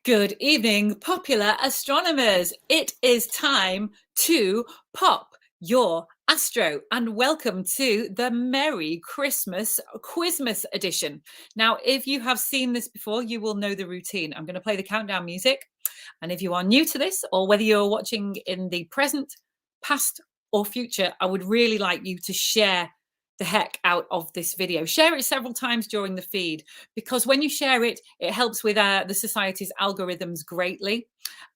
Good evening, popular astronomers. It is time to pop your Astro and welcome to the Merry Christmas Quizmas edition. Now, if you have seen this before, you will know the routine. I'm going to play the countdown music. And if you are new to this, or whether you're watching in the present, past, or future, I would really like you to share the heck out of this video. Share it several times during the feed, because when you share it, it helps with the Society's algorithms greatly.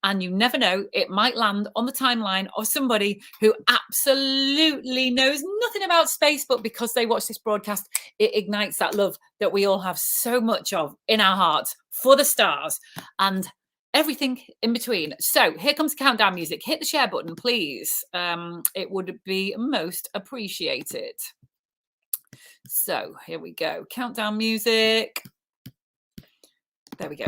And you never know, it might land on the timeline of somebody who absolutely knows nothing about space, but because they watch this broadcast, it ignites that love that we all have so much of in our hearts for the stars and everything in between. So here comes the countdown music. Hit the share button, please. It would be most appreciated. So here we go. Countdown music. There we go.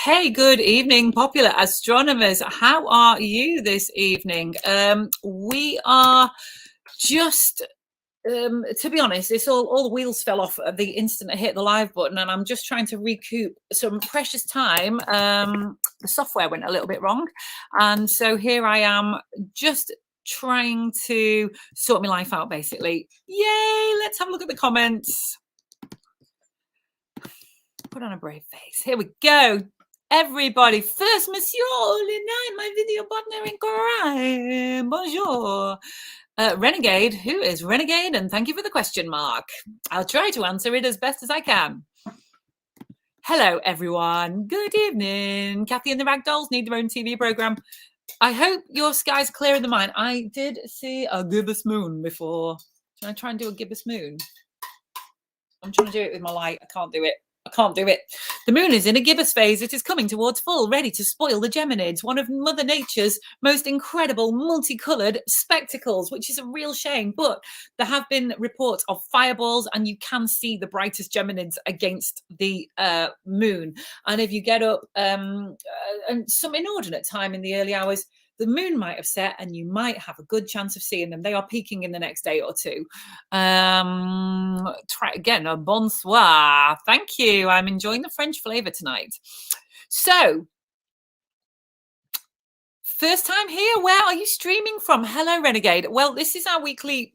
Hey, good evening, popular astronomers. How are you this evening? We are just, to be honest, it's all the wheels fell off at the instant I hit the live button, and I'm just trying to recoup some precious time. The software went a little bit wrong, and so here I am just trying to sort my life out, basically. Yay, let's have a look at the comments. Put on a brave face. Here we go. Everybody, first, Monsieur Lenine, my video partner in crime. Bonjour. Renegade, who is Renegade? And thank you for the question mark. I'll try to answer it as best as I can. Hello, everyone. Good evening. Kathy and the Ragdolls need their own TV program. I hope your sky's clearer than mine. I did see a gibbous moon before. Can I try and do a gibbous moon? I'm trying to do it with my light. I can't do it. I can't do it. The moon is in a gibbous phase. It is coming towards full, ready to spoil the Geminids, one of Mother Nature's most incredible multicoloured spectacles, which is a real shame. But there have been reports of fireballs, and you can see the brightest Geminids against the moon. And if you get up and some inordinate time in the early hours, the moon might have set and you might have a good chance of seeing them. They are peaking in the next day or two. Try again. Bonsoir. Thank you. I'm enjoying the French flavour tonight. So, first time here. Where are you streaming from? Hello, Renegade. Well, this is our weekly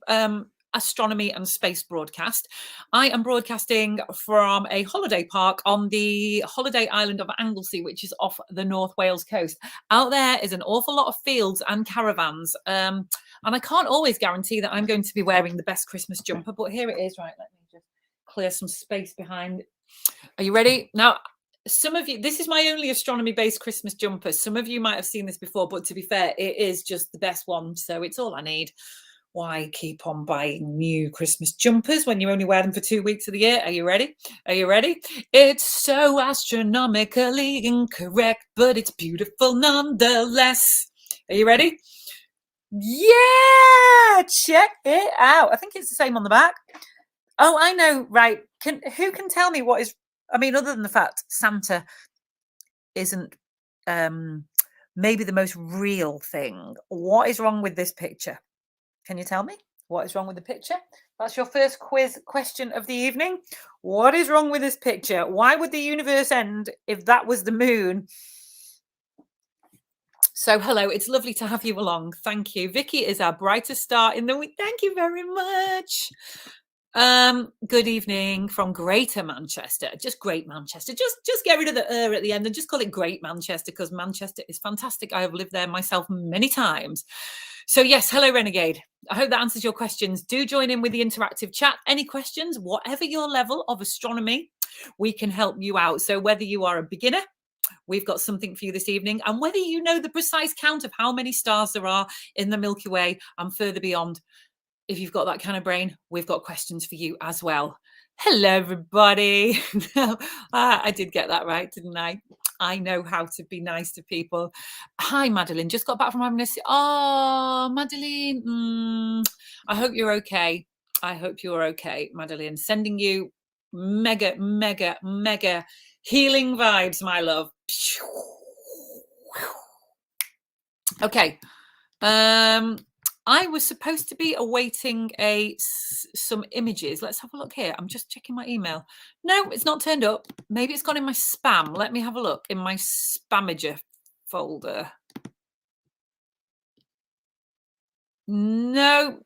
astronomy and space broadcast. I am broadcasting from a holiday park on the holiday island of Anglesey, which is off the North Wales coast. Out there is an awful lot of fields and caravans, and I can't always guarantee that I'm going to be wearing the best Christmas jumper, but here it is. Right, let me just clear some space behind. Are you ready? Now, some of you, this is my only astronomy-based Christmas jumper. Some of you might have seen this before, but to be fair, it is just the best one, so it's all I need. Why keep on buying new Christmas jumpers when you only wear them for 2 weeks of the year? Are you ready? Are you ready? It's so astronomically incorrect, but it's beautiful nonetheless. Are you ready? Yeah, check it out. I think it's the same on the back. Oh, I know, right. Who can tell me what is, I mean, other than the fact Santa isn't maybe the most real thing, what is wrong with this picture? Can you tell me what is wrong with the picture? That's your first quiz question of the evening. What is wrong with this picture? Why would the universe end if that was the moon? So, hello, it's lovely to have you along. Thank you. Vicky is our brightest star in the week. Thank you very much. Good evening from Greater Manchester. Just Great Manchester. Just get rid of the at the end and just call it Great Manchester, because Manchester is fantastic. I have lived there myself many times. So yes, hello Renegade. I hope that answers your questions. Do join in with the interactive chat. Any questions, whatever your level of astronomy, we can help you out. So whether you are a beginner, we've got something for you this evening, and whether you know the precise count of how many stars there are in the Milky Way and further beyond, if you've got that kind of brain, we've got questions for you as well. Hello, everybody. I did get that right, didn't I? I know how to be nice to people. Hi, Madeline. Just got back from having a... Oh, Madeline. I hope you're okay. I hope you're okay, Madeline. Sending you mega, mega, mega healing vibes, my love. Okay. I was supposed to be awaiting some images. Let's have a look here. I'm just checking my email. No, it's not turned up. Maybe it's gone in my spam. Let me have a look in my spamager folder. No,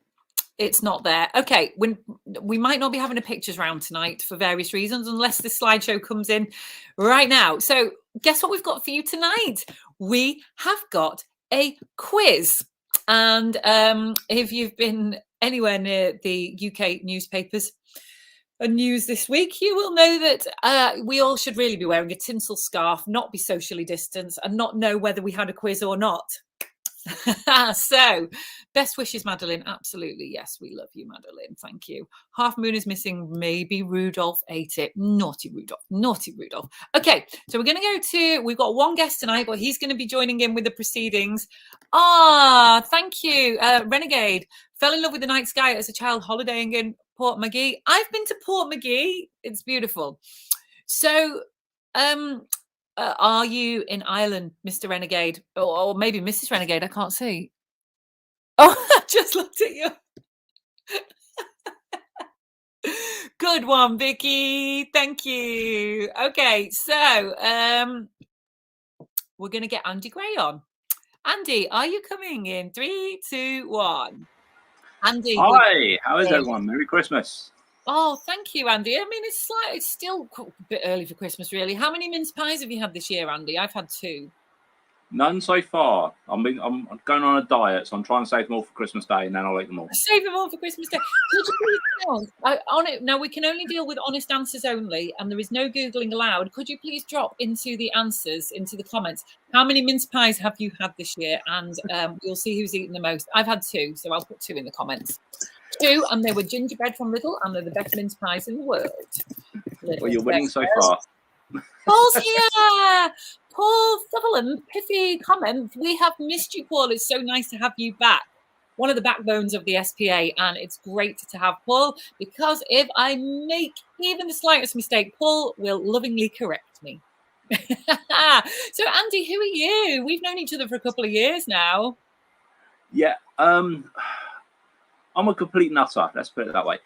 it's not there. Okay, we might not be having a pictures round tonight for various reasons, unless this slideshow comes in right now. So guess what we've got for you tonight? We have got a quiz. And if you've been anywhere near the UK newspapers and news this week, you will know that we all should really be wearing a tinsel scarf, not be socially distanced, and not know whether we had a quiz or not. So best wishes, Madeline. Absolutely, yes, we love you, Madeline. Thank you. Half moon is missing. Maybe Rudolph ate it. Naughty Rudolph, naughty Rudolph. Okay, so we're going to go to, we've got one guest tonight, but he's going to be joining in with the proceedings. Thank you, Renegade. Fell in love with the night sky as a child holidaying in Port McGee. I've been to Port McGee. It's beautiful. So are you in Ireland, Mr. Renegade? Or maybe Mrs. Renegade, I can't see. Oh, I just looked at you. Good one, Vicky. Thank you. Okay, so we're going to get Andy Gray on. Andy, are you coming in? 3, 2, 1. Andy. Hi, how is everyone? Merry Christmas. Oh, thank you, Andy. I mean, it's still a bit early for Christmas, really. How many mince pies have you had this year, Andy? I've had 2. None so far. I'm going on a diet, so I'm trying to save them all for Christmas Day, and then I'll eat them all. Save them all for Christmas Day. Could you please on it now? We can only deal with honest answers only, and there is no googling allowed. Could you please drop into the answers, into the comments, how many mince pies have you had this year, and we'll see who's eaten the most. I've had 2, so I'll put 2 in the comments. 2, and they were gingerbread from Lidl, and they're the best mince pies in the world. Well, you're winning so far. Paul's here. Paul Sutherland, pithy comment. We have missed you, Paul. It's so nice to have you back. One of the backbones of the SPA, and it's great to have Paul, because if I make even the slightest mistake, Paul will lovingly correct me. So, Andy, who are you? We've known each other for a couple of years now. Yeah, I'm a complete nutter. Let's put it that way.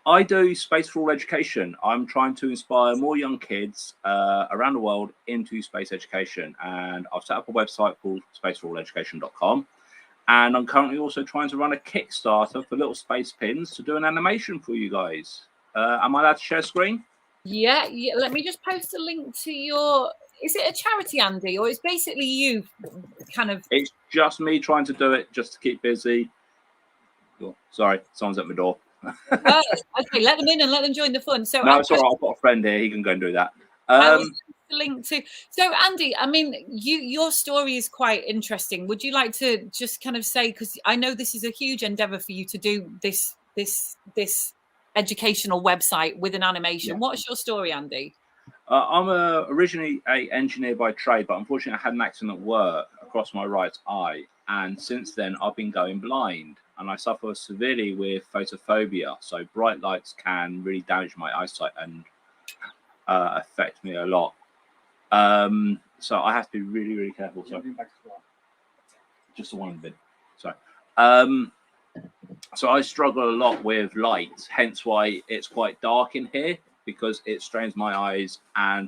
I do Space for All education. I'm trying to inspire more young kids around the world into space education. And I've set up a website called spaceforalleducation.com. And I'm currently also trying to run a Kickstarter for little space pins to do an animation for you guys. Am I allowed to share screen? Yeah. Let me just post a link to your... Is it a charity, Andy, or it's basically you kind of... It's just me trying to do it just to keep busy. Oh, sorry, someone's at my door. Oh, okay, let them in and let them join the fun. So no, it's all right. I've got a friend here. He can go and do that. The link to. So Andy, I mean, your story is quite interesting. Would you like to just kind of say, because I know this is a huge endeavor for you to do this educational website with an animation. Yeah. What's your story, Andy? I'm originally an engineer by trade, but unfortunately I had an accident at work across my right eye, and since then I've been going blind. And I suffer severely with photophobia, so bright lights can really damage my eyesight and affect me a lot. So I have to be really, really careful. So just the one bit. Sorry. So I struggle a lot with light, hence why it's quite dark in here, because it strains my eyes, and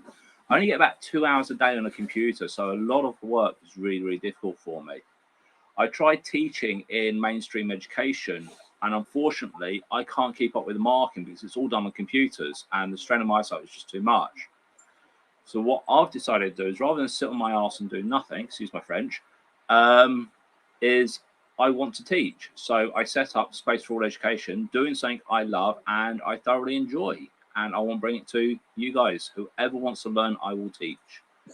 I only get about 2 hours a day on a computer, so a lot of work is really, really difficult for me. I tried teaching in mainstream education, and unfortunately, I can't keep up with the marking because it's all done on computers, and the strain on my eyesight is just too much. So what I've decided to do is, rather than sit on my arse and do nothing, excuse my French, is I want to teach. So I set up Space for All Education, doing something I love and I thoroughly enjoy, and I want to bring it to you guys. Whoever wants to learn, I will teach.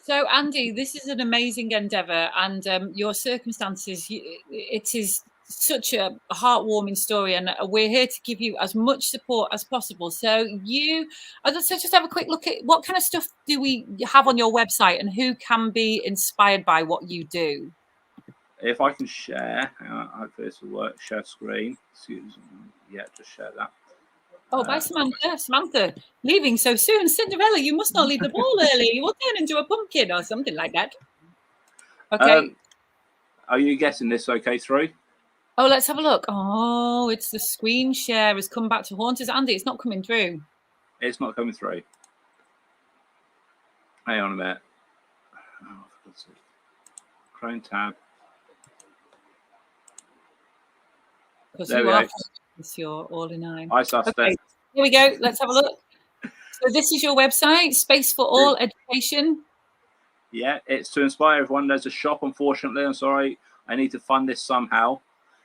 So, Andy, this is an amazing endeavour, and your circumstances, it is such a heartwarming story, and we're here to give you as much support as possible. So let's just have a quick look at what kind of stuff do we have on your website, and who can be inspired by what you do. If I can share, hopefully this will work. Share screen. Excuse me. Yeah, just share that. Oh, bye, Samantha. Samantha, leaving so soon. Cinderella, you must not leave the ball early. You will turn into a pumpkin or something like that. Okay. Are you getting this okay through? Oh, let's have a look. Oh, it's the screen share has come back to haunt us. Andy, it's not coming through. It's not coming through. Hang on a minute. Oh, for God's sake. Chrome tab. Because you are you're all in nine. I sussed okay, it. Here we go. Let's have a look. So this is your website, Space for All Education. Yeah, it's to inspire everyone. There's a shop, unfortunately. I'm sorry. I need to fund this somehow.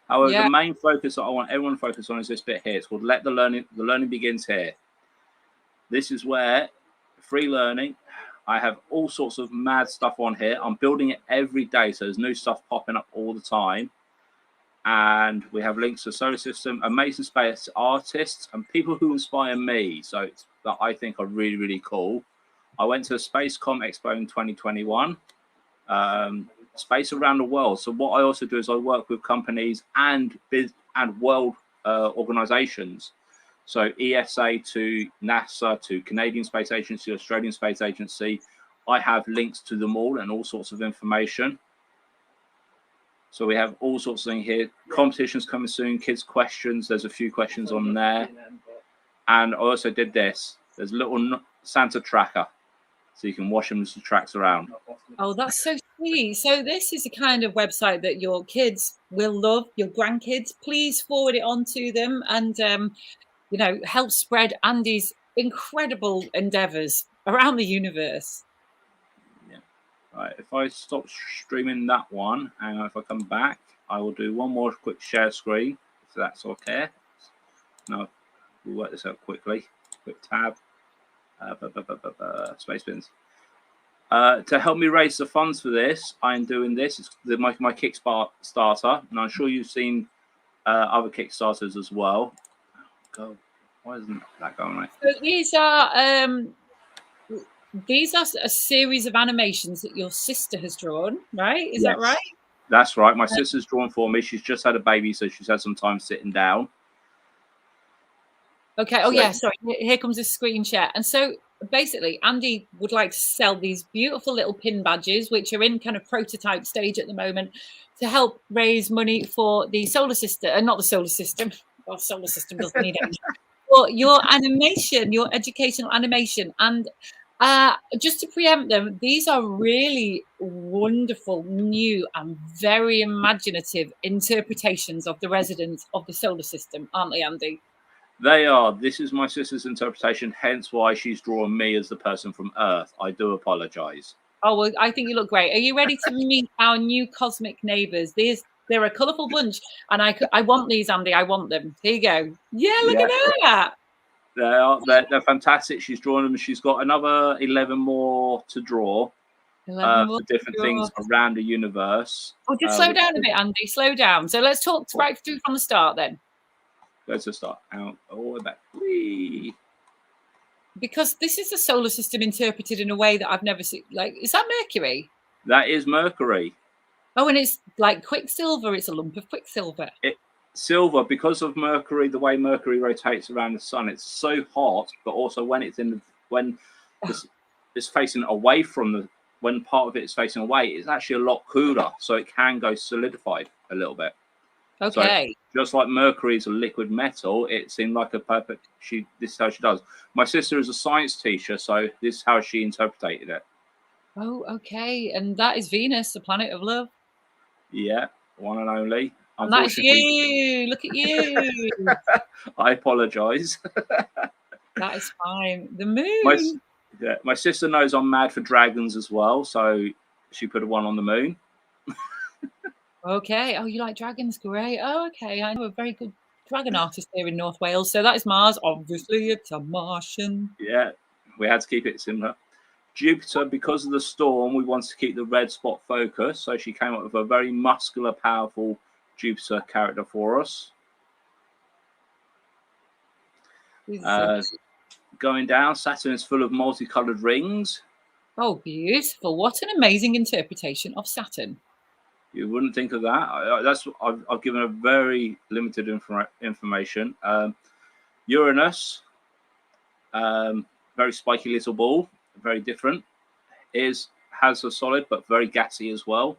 However, the main focus that I want everyone to focus on is this bit here. It's called Let the Learning Begins Here. This is where free learning. I have all sorts of mad stuff on here. I'm building it every day, so there's new stuff popping up all the time. And we have links to the solar system, amazing space artists, and people who inspire me. So that I think are really, really cool. I went to Spacecom Expo in 2021. Space around the world. So what I also do is I work with companies and world organizations. So ESA to NASA to Canadian Space Agency, Australian Space Agency. I have links to them all and all sorts of information. So we have all sorts of things here. Competitions coming soon, kids' questions. There's a few questions on there. And I also did this. There's a little Santa tracker. So you can watch them as the tracks around. Oh, that's so sweet. So this is the kind of website that your kids will love, your grandkids. Please forward it on to them and, help spread Andy's incredible endeavors around the universe. Yeah. Right. If I stop streaming that one and if I come back, I will do one more quick share screen, if that's okay. No, we'll work this out quickly. Quick tab. Space bins. To help me raise the funds for this, I'm doing this. It's my Kickstarter, and I'm sure you've seen other Kickstarters as well. Oh, God, why isn't that going right? So these are a series of animations that your sister has drawn, right? Is that right? That's right. My sister's drawn for me. She's just had a baby, so she's had some time sitting down. Okay. Oh, yeah. Sorry. Here comes a screen share. And so basically, Andy would like to sell these beautiful little pin badges, which are in kind of prototype stage at the moment, to help raise money for the solar system, not the solar system. Well, solar system doesn't need it. But your animation, your educational animation. And just to preempt them, these are really wonderful, new, and very imaginative interpretations of the residents of the solar system, aren't they, Andy? They are. This is my sister's interpretation, hence why she's drawn me as the person from Earth. I do apologize. Oh, well, I think you look great. Are you ready to meet our new cosmic neighbors? They're a colourful bunch, and I want these, Andy. I want them. Here you go. Yeah, look at that. They're fantastic. She's drawn them. She's got another 11 more to draw for different things around the universe. Oh, just slow down a bit, Andy. Slow down. So let's talk right through from the start then. Let's just start out all the way back. Whee! Because this is the solar system interpreted in a way that I've never seen. Like, is that Mercury? That is Mercury. Oh, and it's like Quicksilver. It's a lump of Quicksilver. Silver, because of Mercury, the way Mercury rotates around the sun, it's so hot, but also when it's it's facing away from when part of it is facing away, it's actually a lot cooler, so it can go solidified a little bit. Okay. So just like Mercury is a liquid metal, it seemed like a perfect. This is how she does. My sister is a science teacher, so this is how she interpreted it. Oh, okay. And that is Venus, the planet of love. Yeah, one and only. And that's you. Look at you. I apologize. That is fine. The moon. My sister knows I'm mad for dragons as well, so she put one on the moon. Okay. Oh, you like dragons? Great. Oh, okay. I know a very good dragon artist here in North Wales. So that is Mars. Obviously, it's a Martian. Yeah, we had to keep it similar. Jupiter, because of the storm, we wanted to keep the red spot focused. So she came up with a very muscular, powerful Jupiter character for us. Going down, Saturn is full of multicolored rings. Oh, beautiful. What an amazing interpretation of Saturn. You wouldn't think of that. I've given a very limited information. Uranus, very spiky little ball, very different. Has a solid but very gassy as well.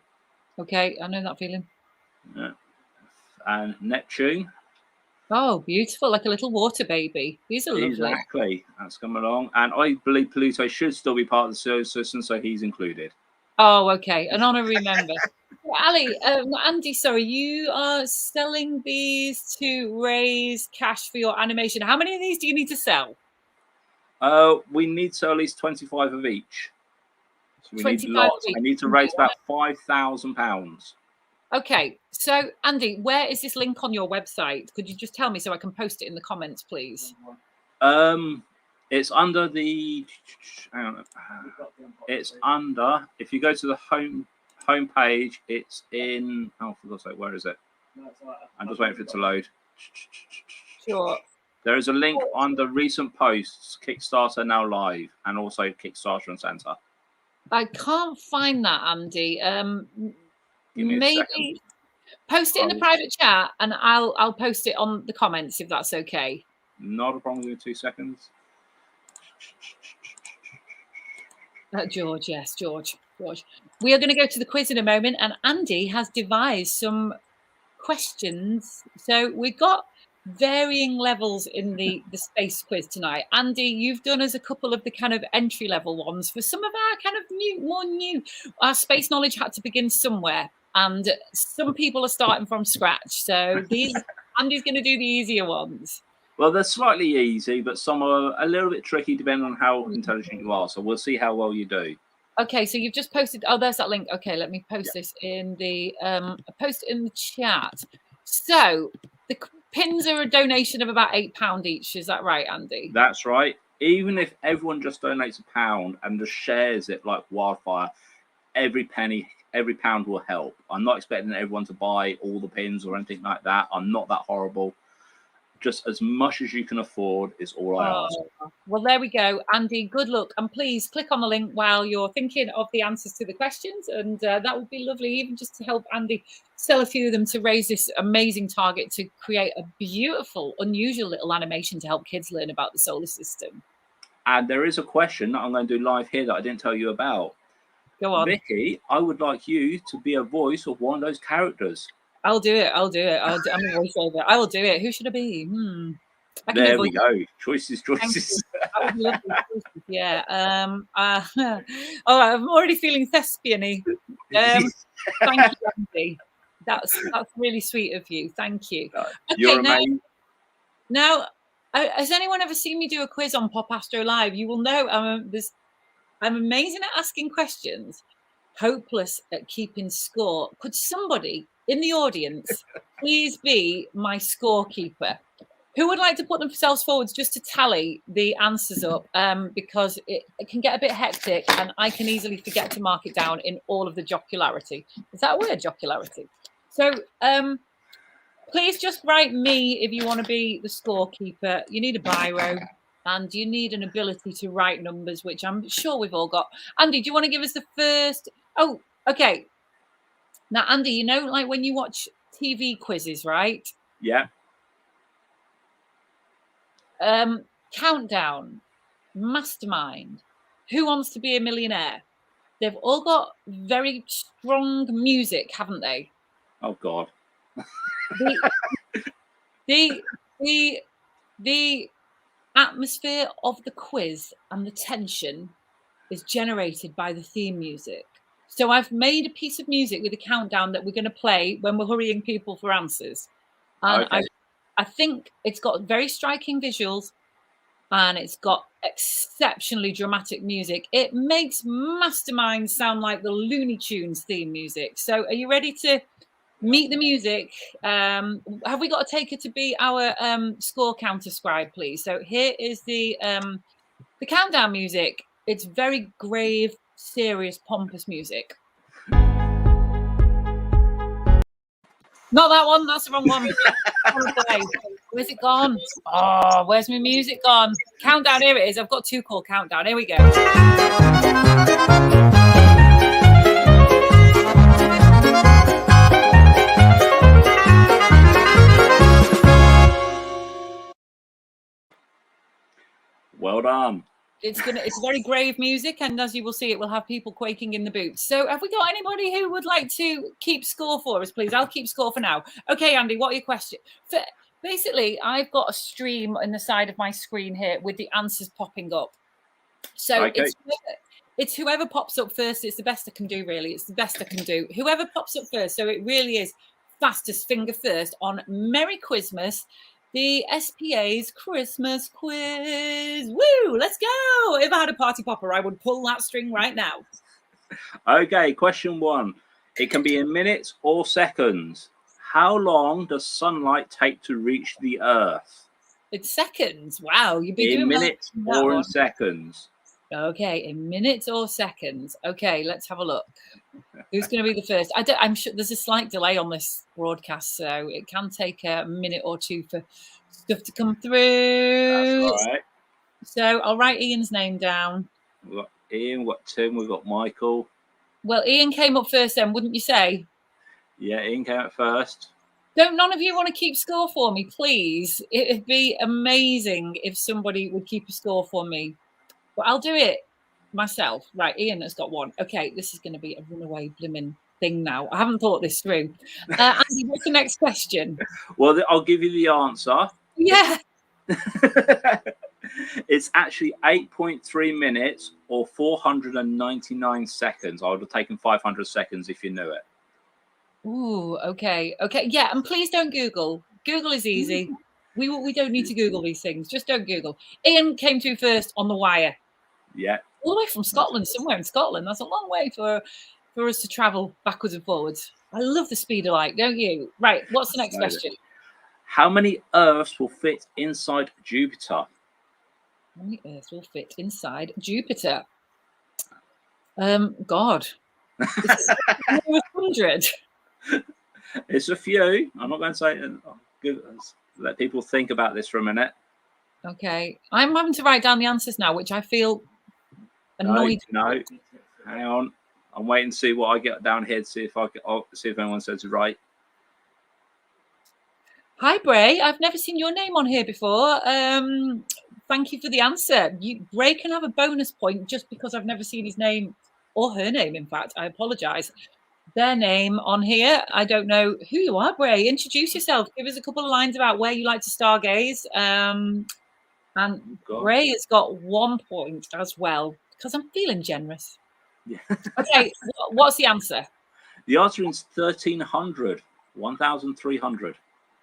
Okay, I know that feeling. Yeah. And Neptune. Oh, beautiful, like a little water baby. These are lovely. Exactly. That's coming along. And I believe Pluto should still be part of the solar system, so he's included. Oh, okay. An honorary member. Ali, Andy, sorry, you are selling these to raise cash for your animation. How many of these do you need to sell? We need to sell at least 25 of each. So we need 25 lots. of each. I need to raise about £5,000. Okay, so Andy, where is this link on your website? Could you just tell me so I can post it in the comments, please? It's under the. Hang on. It's under. If you go to the home page, it's in. Oh, for God's sake, where is it? I'm just waiting for it to load. Sure. There is a link under recent posts, Kickstarter now live, and also Kickstarter and Santa. I can't find that, Andy. Maybe post it in the private chat, and I'll post it on the comments if that's okay. Not a problem. In 2 seconds. George, yes, George. We are going to go to the quiz in a moment, and Andy has devised some questions. So we've got varying levels in the space quiz tonight. Andy, you've done us a couple of the kind of entry level ones. For some of our kind of more new, our space knowledge had to begin somewhere, and some people are starting from scratch. So Andy's going to do the easier ones. Well, they're slightly easy, but some are a little bit tricky depending on how intelligent you are. So we'll see how well you do. Okay, so you've just posted. Oh, there's that link. Okay, let me post this in the post it in the chat. So the pins are a donation of about £8 each. Is that right, Andy? That's right. Even if everyone just donates £1 and just shares it like wildfire, every pound will help. I'm not expecting everyone to buy all the pins or anything like that. I'm not that horrible. Just as much as you can afford is all I ask. Well, there we go. Andy, good luck. And please click on the link while you're thinking of the answers to the questions. And that would be lovely, even just to help Andy sell a few of them to raise this amazing target to create a beautiful, unusual little animation to help kids learn about the solar system. And there is a question that I'm going to do live here that I didn't tell you about. Go on. Vicky, I would like you to be a voice of one of those characters. I'll do it. I'm a voiceover. I will do it. Who should I be? There we go. Choices. Yeah. Oh, I'm already feeling thespian-y. Thank you, Andy. That's really sweet of you. Thank you. You're amazing. Now, has anyone ever seen me do a quiz on Pop Astro Live? You will know I'm amazing at asking questions, hopeless at keeping score. Could somebody in the audience please be my scorekeeper? Who would like to put themselves forwards just to tally the answers up? Because it can get a bit hectic and I can easily forget to mark it down in all of the jocularity. Is that a word, jocularity? So please just write me if you want to be the scorekeeper. You need a biro and you need an ability to write numbers, which I'm sure we've all got. Andy, do you want to give us the first? Oh, okay. Now, Andy, you know, like when you watch TV quizzes, right? Yeah. Countdown, Mastermind, Who Wants to Be a Millionaire? They've all got very strong music, haven't they? Oh God. The atmosphere of the quiz and the tension is generated by the theme music. So I've made a piece of music with a countdown that we're going to play when we're hurrying people for answers. And okay. I think it's got very striking visuals and it's got exceptionally dramatic music. It makes Mastermind sound like the Looney Tunes theme music. So are you ready to meet the music? Have we got a taker to be our score counter scribe, please? So here is the countdown music. It's very grave, serious, pompous music. Not that one. That's the wrong one. Where's it gone? Oh, where's my music gone? Countdown. Here it is. I've got 2 called countdown. Here we go. Well done. It's very grave music, and as you will see, it will have people quaking in the boots. So have we got anybody who would like to keep score for us, please? I'll keep score for now. Okay, Andy, what are your questions? Basically, I've got a stream in the side of my screen here with the answers popping up. So okay. It's whoever pops up first. It's the best I can do, really. It's the best I can do. Whoever pops up first. So it really is fastest finger first on Merry Christmas. The SPA's Christmas quiz. Woo! Let's go. If I had a party popper, I would pull that string right now. Okay, question 1. It can be in minutes or seconds. How long does sunlight take to reach the Earth? It's seconds. Wow, you've been in minutes or in seconds. Okay, in minutes or seconds. Okay, let's have a look. Who's going to be the first? I'm sure there's a slight delay on this broadcast, so it can take a minute or 2 for stuff to come through. That's all right. So I'll write Ian's name down. We've got Ian, we've got Tim, we've got Michael. Well, Ian came up first then, wouldn't you say? Yeah, Ian came up first. Don't none of you want to keep score for me, please? It'd be amazing if somebody would keep a score for me. But I'll do it myself. Right, Ian has got 1. Okay, this is going to be a runaway blimmin' thing now. I haven't thought this through. Andy, what's the next question? Well, I'll give you the answer. Yeah. It's actually 8.3 minutes or 499 seconds. I would have taken 500 seconds if you knew it. Ooh, okay. Okay, yeah, and please don't Google. Google is easy. We don't need to Google these things. Just don't Google. Ian came to first on the wire. Yeah. All the way from Scotland, somewhere in Scotland. That's a long way for us to travel backwards and forwards. I love the speed of light, don't you? Right, what's the next question? How many Earths will fit inside Jupiter? How many Earths will fit inside Jupiter? God. It's 100. It's a few. I'm not going to say let people think about this for a minute. Okay. I'm having to write down the answers now, which I feel annoyed. No. Hang on. I'm waiting to see what I get down here to see if anyone says it right. Hi, Bray. I've never seen your name on here before. Thank you for the answer. Bray can have a bonus point just because I've never seen his name or her name. In fact, I apologise. Their name on here. I don't know who you are, Bray. Introduce yourself. Give us a couple of lines about where you like to stargaze. And Bray has got 1 point as well because I'm feeling generous. Yeah. Okay, what's the answer? The answer is 1,300. 1,300.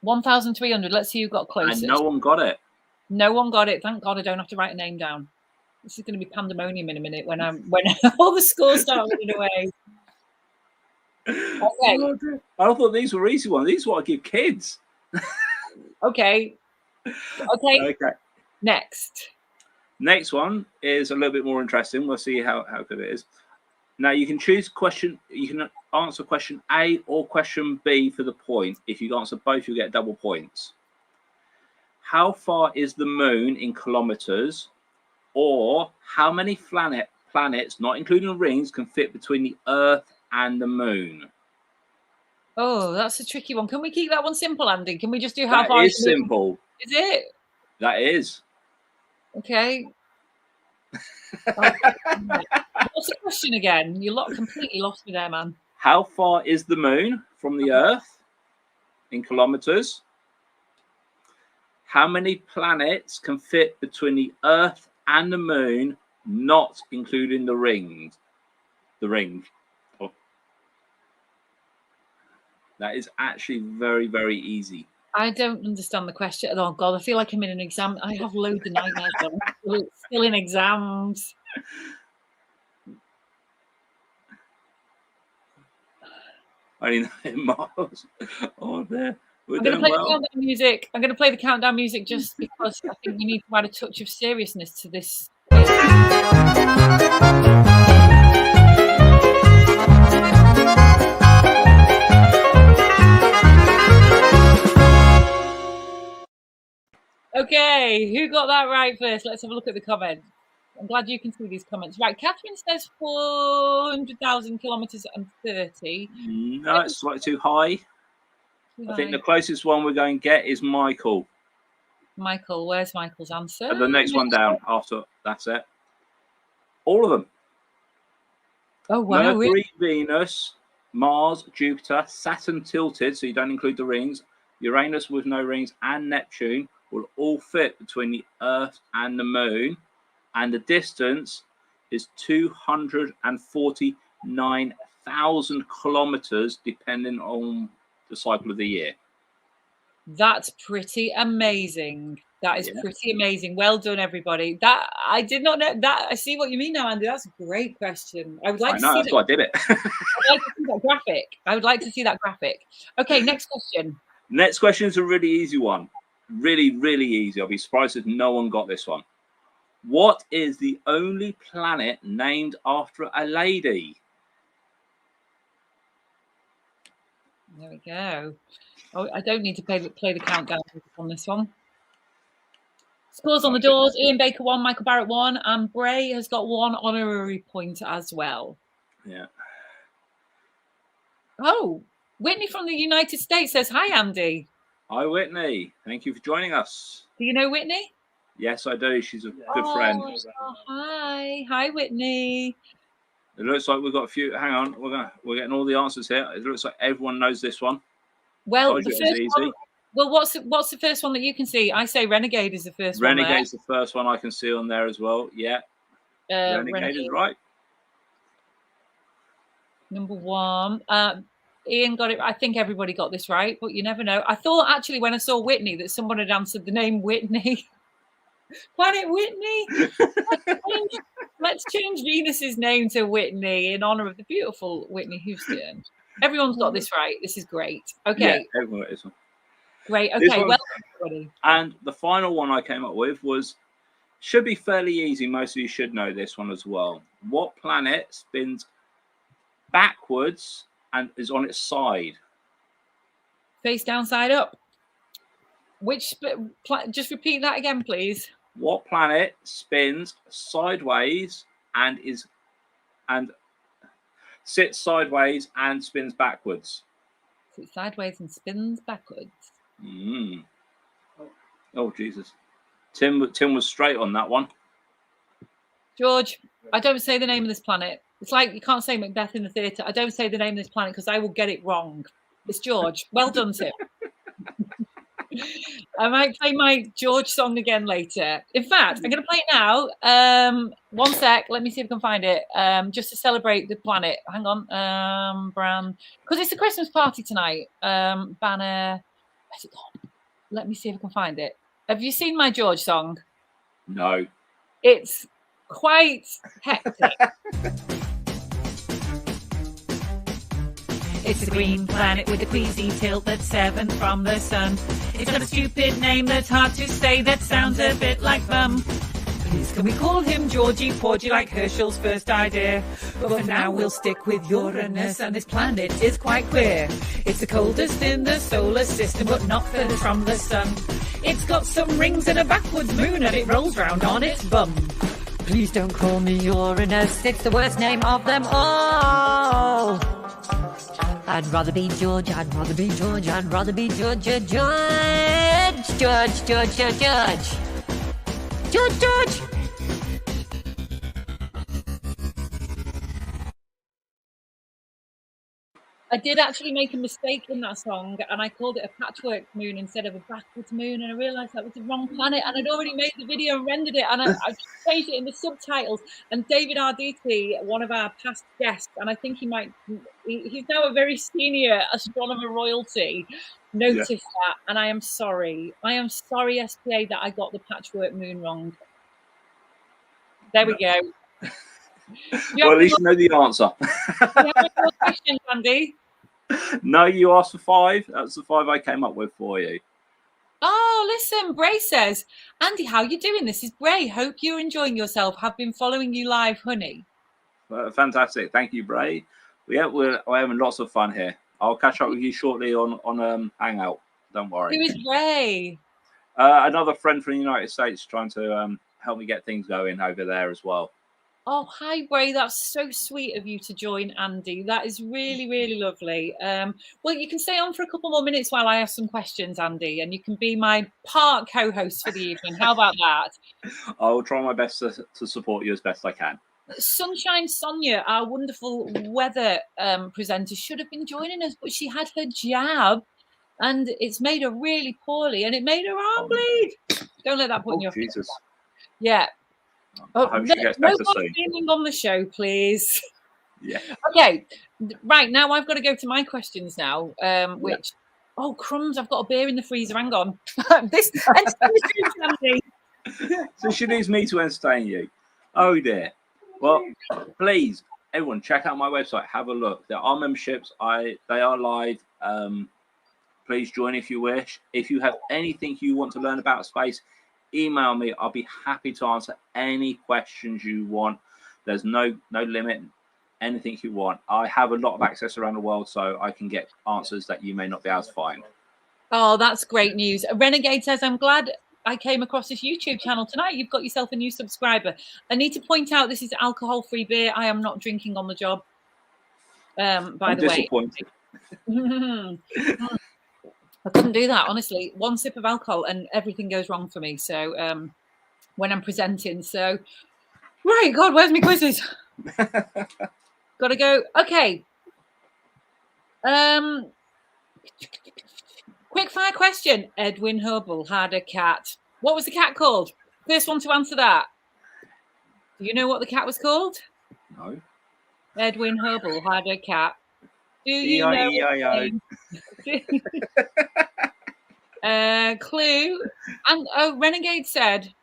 1,300. Let's see who got closest. And no one got it. No one got it. Thank God I don't have to write a name down. This is going to be pandemonium in a minute when all the scores start running away. Okay. I thought these were easy ones. These are what I give kids. Okay. Next one is a little bit more interesting. We'll see how good it is. Now you can choose question. You can answer question A or question B for the point. If you answer both, you get double points. How far is the moon in kilometers? Or how many planets, not including rings, can fit between the Earth and the moon? Oh, that's a tricky one. Can we keep that one simple, Andy? Can we just do how far? That is simple. Is it? That is. Okay. What's the question again? You completely lost me there, man. How far is the moon from the Earth in kilometers? How many planets can fit between the Earth and the moon, not including the ring? Oh. That is actually very, very easy. I don't understand the question. Oh, God, I feel like I'm in an exam. I have loads of nightmares. I'm still in exams. Only 9 miles. Oh, there. I'm going to play the countdown music. I'm going to play the countdown music just because I think we need to add a touch of seriousness to this. Okay, who got that right first? Let's have a look at the comments. I'm glad you can see these comments. Right, Catherine says 400,000 kilometres and 30. No, it's slightly too high. I think the closest one we're going to get is Michael. Michael, where's Michael's answer? And the next one down after that's it. All of them. Oh, wow. Mercury, Venus, Mars, Jupiter, Saturn tilted, so you don't include the rings, Uranus with no rings, and Neptune will all fit between the Earth and the Moon. And the distance is 249,000 kilometers, depending on the cycle of the year. That's pretty amazing. That is pretty amazing. Well done, everybody. That I did not know that. I see what you mean now, Andy. That's a great question. I would like to see that's why I did it. I'd like to see that graphic. I would like to see that graphic. Okay, next question. Next question is a really easy one. Really, really easy. I'll be surprised if no one got this one. What is the only planet named after a lady? There we go. Oh, I don't need to play the countdown on this one. Scores on the doors. Ian Baker 1, Michael Barrett 1, and Bray has got 1 honorary point as well. Yeah. Oh, Whitney from the United States says, hi, Andy. Hi, Whitney. Thank you for joining us. Do you know Whitney? Yes, I do. She's a good friend. Oh, hi. Hi, Whitney. It looks like we've got a few. Hang on. We're getting all the answers here. It looks like everyone knows this one. Well, the first one, well, what's the first one that you can see? I say Renegade is the first one. Renegade's the first one I can see on there as well. Yeah. Renegade is right. Number 1. Ian got it. I think everybody got this right, but you never know. I thought actually when I saw Whitney that someone had answered the name Whitney. Planet Whitney. Let's change Venus's name to Whitney in honor of the beautiful Whitney Houston. Everyone's got this right. This is great. Okay. Yeah, everyone got this one. Great. Okay. Well, everybody. And the final one I came up with should be fairly easy. Most of you should know this one as well. What planet spins backwards and is on its side? Face down, side up. Which? Just repeat that again, please. What planet spins sideways and sits sideways and spins backwards? Sits sideways and spins backwards. Oh Jesus! Tim was straight on that one. George, I don't say the name of this planet. It's like you can't say Macbeth in the theatre. I don't say the name of this planet because I will get it wrong. It's George. Well done, Tim. I might play my George song again later. In fact, I'm going to play it now. 1 sec. Let me see if I can find it. Just to celebrate the planet. Hang on. Brand. Because it's a Christmas party tonight. Banner. Where's it gone? Let me see if I can find it. Have you seen my George song? No. It's quite hectic. It's a green planet with a queasy tilt that's 7 from the sun. It's got a stupid name that's hard to say that sounds a bit like bum. Please can we call him Georgie Porgy like Herschel's first idea? But for now we'll stick with Uranus, and this planet is quite queer. It's the coldest in the solar system, but not further from the sun. It's got some rings and a backwards moon, and it rolls round on its bum. Please don't call me Uranus, it's the worst name of them all. I'd rather be George, I'd rather be George, I'd rather be George, George. I did actually make a mistake in that song, and I called it a patchwork moon instead of a backwards moon, and I realised that was the wrong planet, and I'd already made the video and rendered it, and I changed it in the subtitles. And David Arditi, one of our past guests, and I think he's now a very senior astronomer royalty, noticed that, and I am sorry. I am sorry, SPA, that I got the patchwork moon wrong. There we go. Well, at least you know the answer. Do you have any more questions, Andy? No, you asked for 5. That's the 5 I came up with for you. Oh, listen, Bray says, Andy, how you doing? This is Bray. Hope you're enjoying yourself. Have been following you live, honey. Fantastic. Thank you, Bray. Yeah, we're having lots of fun here. I'll catch up with you shortly on Hangout. Don't worry. Who is Bray? Another friend from the United States trying to help me get things going over there as well. Oh, hi, Bray. That's so sweet of you to join, Andy. That is really, really lovely. Well, you can stay on for a couple more minutes while I ask some questions, Andy, and you can be my part co-host for the evening. How about that? I will try my best to support you as best I can. Sunshine Sonia, our wonderful weather presenter, should have been joining us, but she had her jab, and it's made her really poorly, and it made her arm bleed. Don't let that put in your face. Jesus. Yeah. I hope she gets better soon. Feeling on the show, please. Yeah. Okay. Right, now I've got to go to my questions now, which, oh, crumbs, I've got a beer in the freezer. Hang on. This So she needs me to entertain you. Oh, dear. Well, please, everyone, check out my website. Have a look. There are memberships. They are live. Please join if you wish. If you have anything you want to learn about space, email me. I'll be happy to answer any questions you want. There's no limit. Anything you want. I have a lot of access around the world, so I can get answers that you may not be able to find. Oh, that's great news. Renegade says, I'm glad I came across this YouTube channel tonight. You've got yourself a new subscriber. I need to point out this is alcohol-free beer. I am not drinking on the job. By the way. I couldn't do that, honestly. One sip of alcohol and everything goes wrong for me. So when I'm presenting, so right, God, where's my quizzes? Gotta go. Okay. Quick fire question. Edwin Hubble had a cat. What was the cat called? First one to answer that. Do you know what the cat was called? No. Edwin Hubble had a cat. Do you know? Clue. And Renegade said,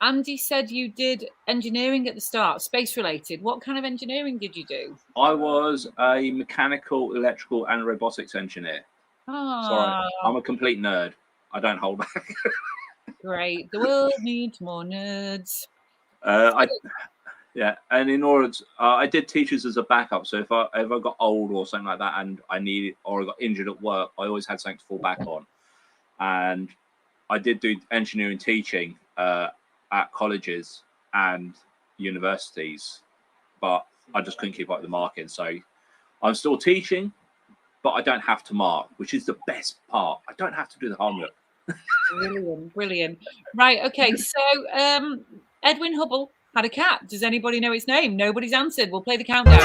Andy said you did engineering at the start, space related. What kind of engineering did you do? I was a mechanical, electrical, and robotics engineer. Sorry, I'm a complete nerd. I don't hold back. Great. The world needs more nerds. Yeah, and in order to, I did teachers as a backup. So if I got old or something like that, and I needed or I got injured at work, I always had something to fall back on. And I did do engineering teaching at colleges and universities, but I just couldn't keep up with the marking. So I'm still teaching, but I don't have to mark, which is the best part. I don't have to do the homework. Brilliant. Right. Okay. So Edwin Hubble had a cat. Does anybody know its name? Nobody's answered. We'll play the countdown.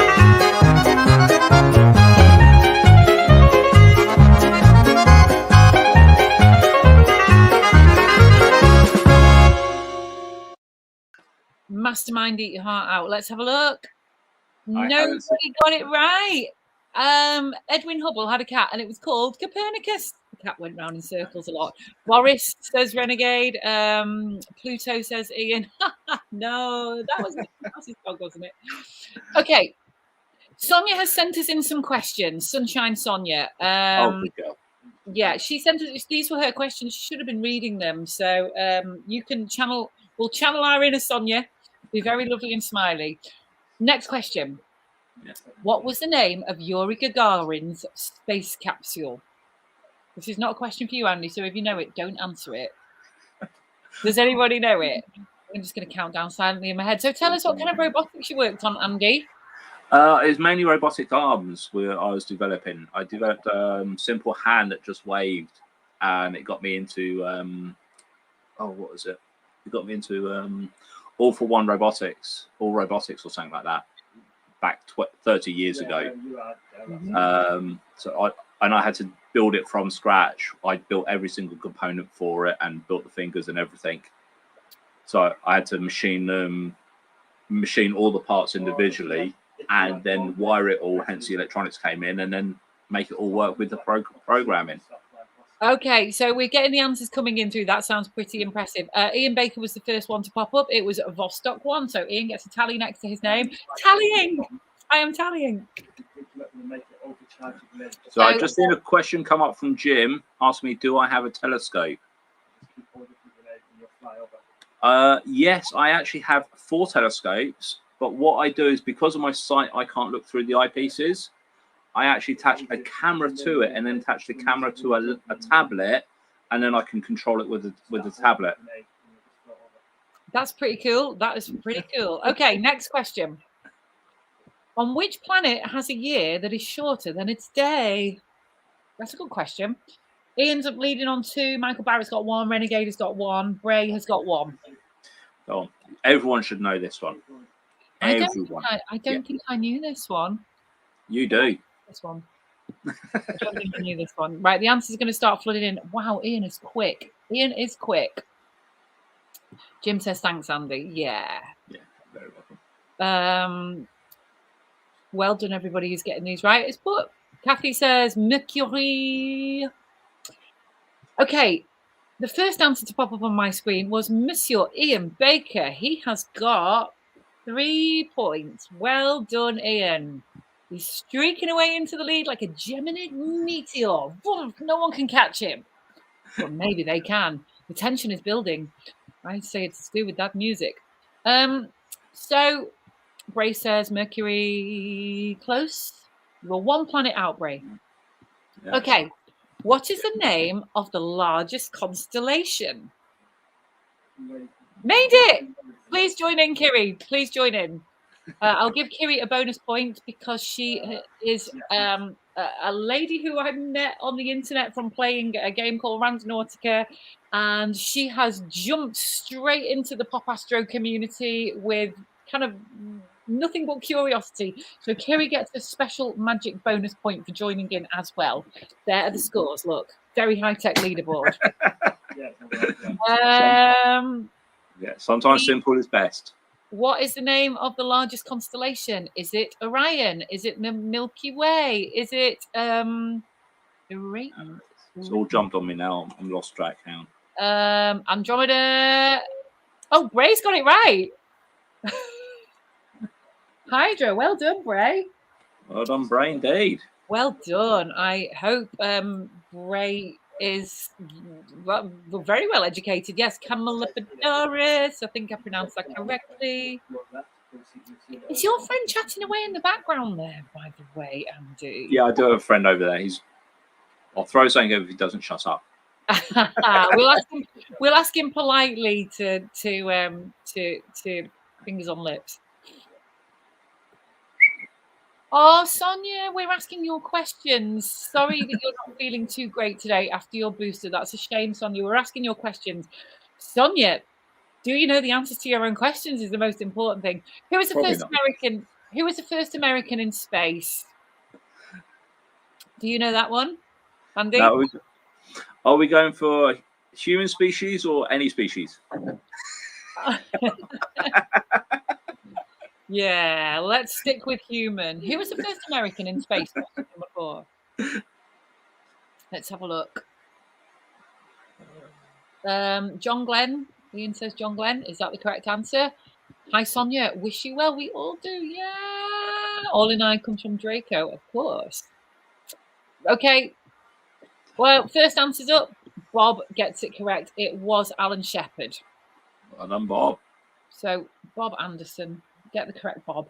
Mastermind, eat your heart out. Let's have a look. Nobody got it right. Edwin Hubble had a cat and it was called Copernicus. The cat went round in circles a lot. Boris says Renegade. Pluto says Ian. No, that was his dog, wasn't it? Okay. Sonia has sent us in some questions. Sunshine Sonia. Good girl. Yeah, she sent us. These were her questions. She should have been reading them. So you can we'll channel our inner Sonia. Be very lovely and smiley. Next question. What was the name of Yuri Gagarin's space capsule? This is not a question for you, Andy, so if you know it, don't answer it. Does anybody know it? I'm just going to count down silently in my head. So tell us what kind of robotics you worked on, Andy. It was mainly robotic arms where I was developing. I developed simple hand that just waved, and it got me into what was it? It got me into All for One robotics, All Robotics or something like that. Back 30 years ago. So I had to build it from scratch. I built every single component for it and built the fingers and everything. So I had to machine all the parts individually and then wire it all, hence the electronics came in, and then make it all work with the programming. Okay, so we're getting the answers coming in through. That sounds pretty impressive. Ian Baker was the first one to pop up. It was a Vostok one, so Ian gets a tally next to his name. Tallying! I am tallying. So I just seen a question come up from Jim. Asked me, do I have a telescope? Yes, I actually have 4 telescopes. But what I do is, because of my sight, I can't look through the eyepieces. I actually attach a camera to it and then attach the camera to a tablet and then I can control it with the tablet. That's pretty cool. That is pretty cool. Okay, next question. On which planet has a year that is shorter than its day? That's a good question. Ian's up leading on 2. Michael Barrett's got 1. Renegade has got 1. Bray has got 1. Oh, everyone should know this one. Everyone. I don't think I knew this one. You do. This one. I don't think I knew this one. Right, the answers are going to start flooding in. Wow, Ian is quick. Ian is quick. Jim says, thanks, Andy. Yeah. Yeah, very welcome. Well done, everybody who's getting these right. It's put. Kathy says, Mercury. Okay, the first answer to pop up on my screen was Monsieur Ian Baker. He has got 3 points. Well done, Ian. He's streaking away into the lead like a Gemini meteor. No one can catch him. But maybe they can. The tension is building. I'd say it's to do with that music. So Bray says Mercury close. You're 1 planet out, Bray. Yeah. Okay. What is the name of the largest constellation? Made it! Please join in, Kiri. Please join in. I'll give Kiri a bonus point because she is a lady who I met on the internet from playing a game called Randonautica, and she has jumped straight into the Pop Astro community with kind of nothing but curiosity. So Kiri gets a special magic bonus point for joining in as well. There are the scores. Look, very high-tech leaderboard. Sometimes simple is best. What is the name of the largest constellation? Is it Orion? Is it the Milky Way? Is it It's all jumped on me now. I'm lost track now. Andromeda. Oh, Bray's got it right. Hydra. Well done, Bray. Well done, Bray, indeed. Well done. I hope Bray is very well educated. Yes, Camelopardalis. I think I pronounced that correctly. Is your friend chatting away in the background there, by the way, Andy? Yeah, I do have a friend over there. I'll throw something over if he doesn't shut up. We'll ask him politely to fingers on lips. Oh, Sonia, we're asking your questions. Sorry that you're not feeling too great today after your booster. That's a shame, Sonia. We're asking your questions. Sonia, do you know the answers to your own questions is the most important thing. Who was the first American? Who was the first American in space? Do you know that one, Andy? Are we going for human species or any species? Yeah, let's stick with human. Who was the first American in space? Before? Let's have a look. John Glenn. Ian says John Glenn. Is that the correct answer? Hi, Sonia. Wish you well. We all do. Yeah. All in I comes from Draco, of course. Okay. Well, first answer's up. Bob gets it correct. It was Alan Shepard. Well done, Bob. So, Bob Anderson. Get the correct Bob.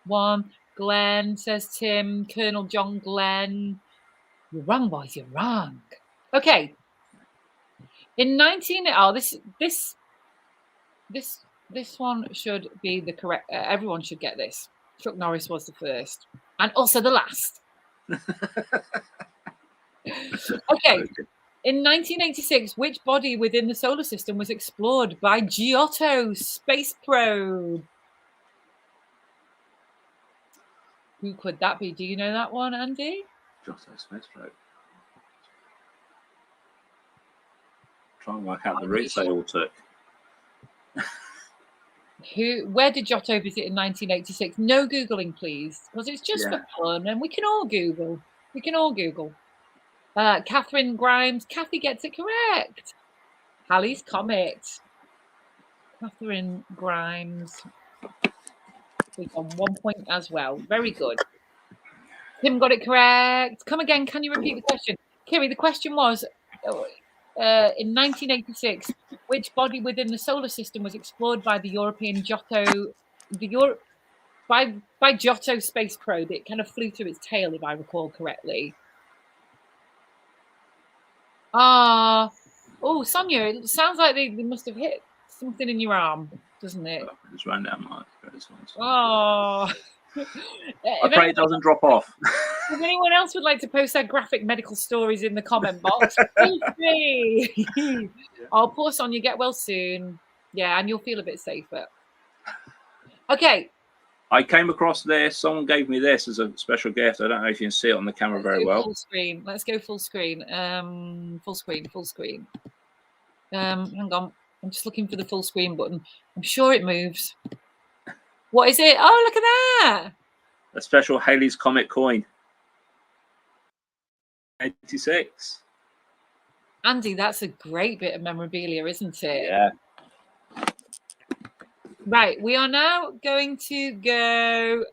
1. Glenn, says Tim. Colonel John Glenn. You're wrong, boys. You're wrong. Okay. In 19... Oh, this one should be the correct... everyone should get this. Chuck Norris was the first. And also the last. Okay. In 1986, which body within the solar system was explored by Giotto space probe? Who could that be? Do you know that one, Andy? Giotto space probe. Try and work out the routes they all took. Where did Giotto visit in 1986? No Googling, please, because it's just for fun, and we can all Google. Catherine Grimes. Kathy gets it correct. Halley's Comet. Catherine Grimes. We got 1 point as well. Very good. Tim got it correct. Come again. Can you repeat the question? Kiri, the question was, in 1986, which body within the solar system was explored by the European Giotto, by Giotto space probe? It kind of flew through its tail, if I recall correctly. Oh, Sonia, it sounds like they must have hit something in your arm, doesn't it? I just ran down my. Oh. I pray it doesn't drop off. If anyone else would like to post their graphic medical stories in the comment box, feel free. Oh, poor Sonia, get well soon. Yeah, and you'll feel a bit safer. Okay. I came across this. Someone gave me this as a special gift. I don't know if you can see it on the camera very well. Full screen. Let's go full screen. Full screen. Full screen. Hang on. I'm just looking for the full screen button. I'm sure it moves. What is it? Oh, look at that! A special Haley's Comet coin. 86. Andy, that's a great bit of memorabilia, isn't it? Yeah. Right, we are now going to go.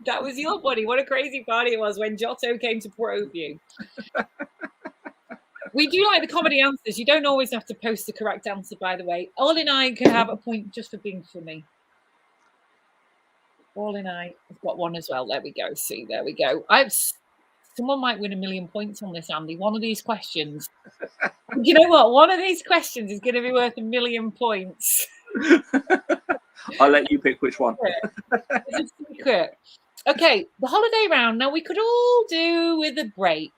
That was your body. What a crazy party it was when Giotto came to probe you. We do like the comedy answers. You don't always have to post the correct answer, by the way. All in I can have a point just for being funny. All in I has got one as well. There we go. See, there we go. Someone might win 1,000,000 points on this, Andy. One of these questions. You know what? One of these questions is going to be worth 1,000,000 points. I'll let you pick which one. It's a secret. Okay, the holiday round. Now, we could all do with a break.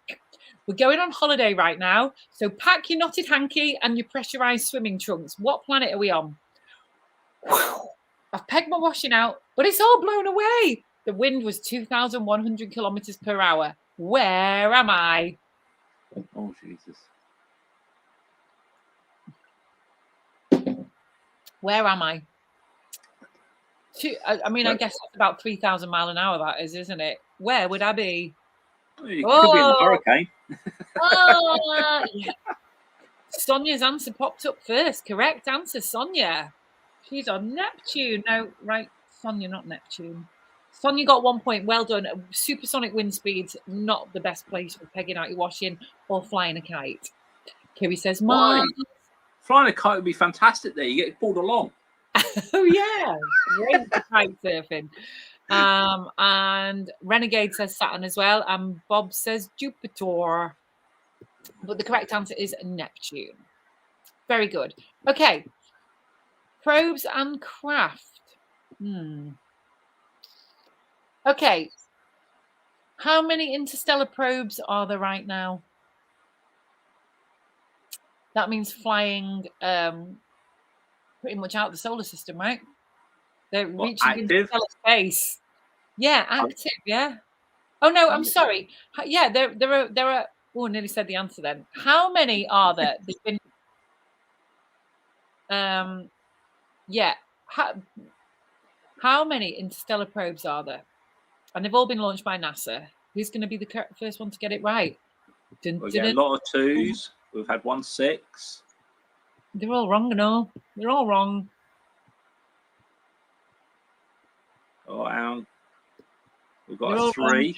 We're going on holiday right now, so pack your knotted hanky and your pressurized swimming trunks. What planet are we on? I've pegged my washing out, but it's all blown away. The wind was 2,100 kilometers per hour. Where am I? Oh, Jesus. Where am I? I mean, I guess that's about 3,000 miles an hour, that is, isn't it? Where would I be? You could be in a hurricane. Yeah. Sonia's answer popped up first. Correct answer, Sonia. She's on Neptune. No, right, Sonia, not Neptune. Sonia got 1 point. Well done. Supersonic wind speeds, not the best place for pegging out your washing or flying a kite. Kiri says, Mars. Flying a kite would be fantastic there. You get pulled along. Oh, yeah. Great for kite surfing. And Renegade says Saturn as well. And Bob says Jupiter. But the correct answer is Neptune. Very good. Okay. Probes and craft. Okay. How many interstellar probes are there right now? That means flying pretty much out of the solar system, right? They're reaching interstellar space. Yeah, active. Yeah. Oh no, I'm sorry. Yeah, there are. Oh, I nearly said the answer then. How many are there? There's been. Yeah. How many interstellar probes are there? And they've all been launched by NASA. Who's going to be the first one to get it right? We'll get a lot of 2s. We've had 1 6. They're all wrong and all. They're all wrong. Oh, hang on. We've got a 3. Wrong.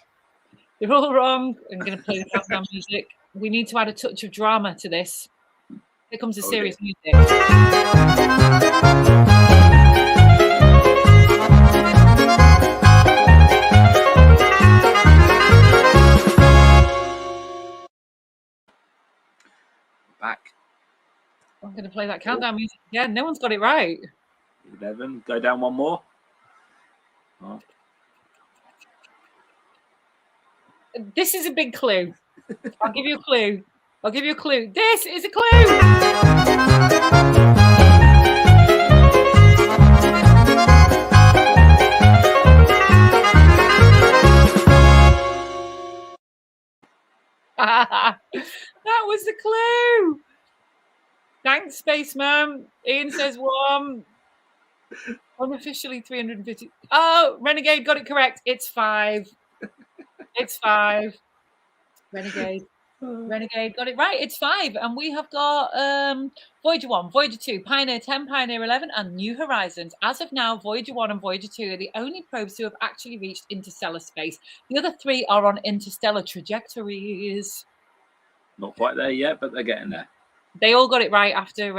They're all wrong. I'm going to play the countdown music. We need to add a touch of drama to this. Here comes the serious music. Back. I'm going to play that countdown music again. No one's got it right. 11. Go down 1 more. Oh. This is a big clue. I'll give you a clue. I'll give you a clue. This is a clue. That was the clue. Thanks, Spaceman. Ian says 1. Unofficially 350. Oh, Renegade got it correct. It's 5. It's 5. Renegade got it right. It's 5. And we have got Voyager 1, Voyager 2, Pioneer 10, Pioneer 11, and New Horizons. As of now, Voyager 1 and Voyager 2 are the only probes who have actually reached interstellar space. The other 3 are on interstellar trajectories. Not quite there yet, but they're getting there. They all got it right after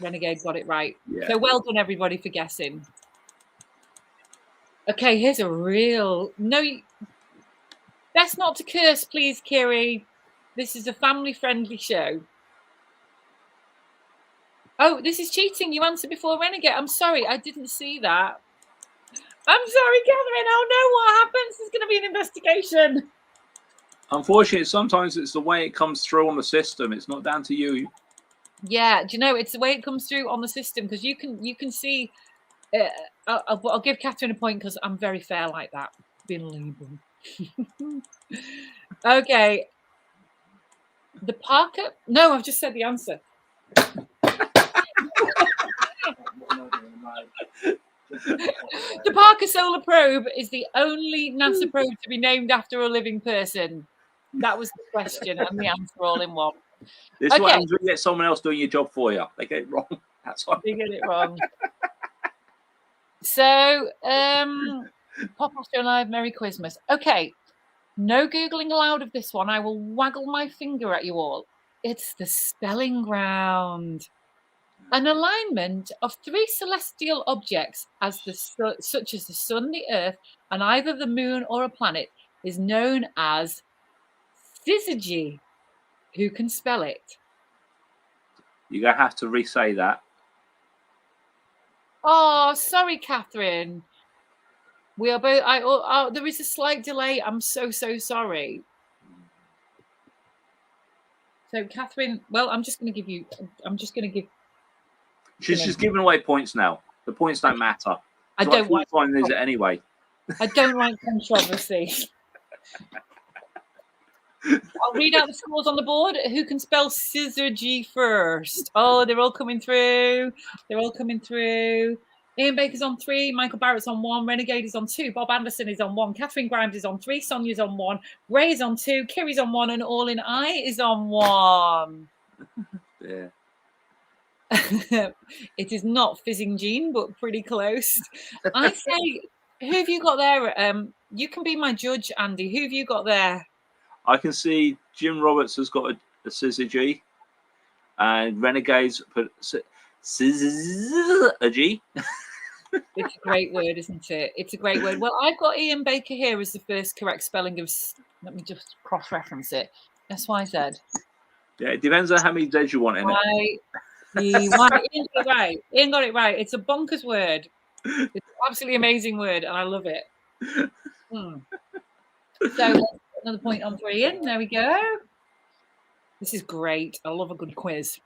Renegade got it right. Yeah. So well done, everybody, for guessing. Okay, here's a real... No, best not to curse, please, Kiri. This is a family-friendly show. Oh, this is cheating. You answered before Renegade. I'm sorry, I didn't see that. I'm sorry, Catherine. Oh no, what happens? There's going to be an investigation. Unfortunately, sometimes it's the way it comes through on the system. It's not down to you. Yeah, do you know it's the way it comes through on the system because you can see. I'll give Catherine a point because I'm very fair like that. Being labelled. Okay. The Parker. No, I've just said the answer. The Parker Solar Probe is the only NASA probe to be named after a living person. That was the question and the answer all in one. This is what happens when you get someone else doing your job for you. They get it wrong. That's why they get it wrong. So, Pop Astro Live, Merry Christmas. Okay, no Googling allowed of this one. I will waggle my finger at you all. It's the spelling ground. An alignment of three celestial objects, such as the sun, the earth, and either the moon or a planet, is known as syzygy. Who can spell it? You're going to have to re-say that. Oh, sorry, Catherine. We are both. There is a slight delay. I'm so sorry. So, Catherine. Well, I'm just going to give you. I'm just going to give. She's giving away points now. The points don't matter. I don't like it anyway. I don't like controversy. I'll read out the scores on the board. Who can spell syzygy first? Oh, they're all coming through. They're all coming through. Ian Baker's on 3, Michael Barrett's on 1, Renegade is on 2, Bob Anderson is on 1, Catherine Grimes is on 3, Sonia's on 1, Ray is on 2, Kiri's on 1, and All in I is on 1. Yeah. It is not Fizzing Jean, but pretty close. I say, who have you got there? You can be my judge, Andy. Who have you got there? I can see Jim Roberts has got a syzygy, and Renegades put syzygy. It's a great word, isn't it? It's a great word. Well, I've got Ian Baker here as the first correct spelling of. Let me just cross-reference it. SYZ. Yeah, it depends on how many Z's you want in it. Ian got it right. Ian got it right. It's a bonkers word. It's an absolutely amazing word, and I love it. So another point on for Ian. There we go. This is great. I love a good quiz.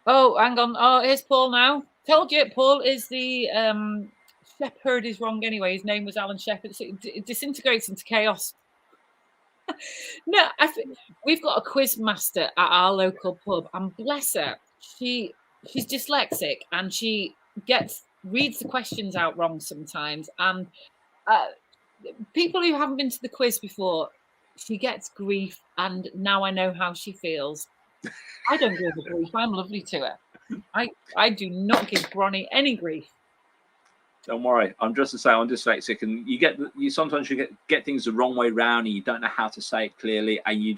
Oh, hang on. Oh, here's Paul now. Told you, Paul is the Shepherd is wrong anyway. His name was Alan Shepherd. It disintegrates into chaos. No, we've got a quiz master at our local pub, and bless her, she's dyslexic, and she reads the questions out wrong sometimes. And people who haven't been to the quiz before, she gets grief, and now I know how she feels. I don't give her grief. I'm lovely to her. I do not give Bronnie any grief. Don't worry, I'm just to say I'm dyslexic, and you sometimes get things the wrong way round, and you don't know how to say it clearly, and you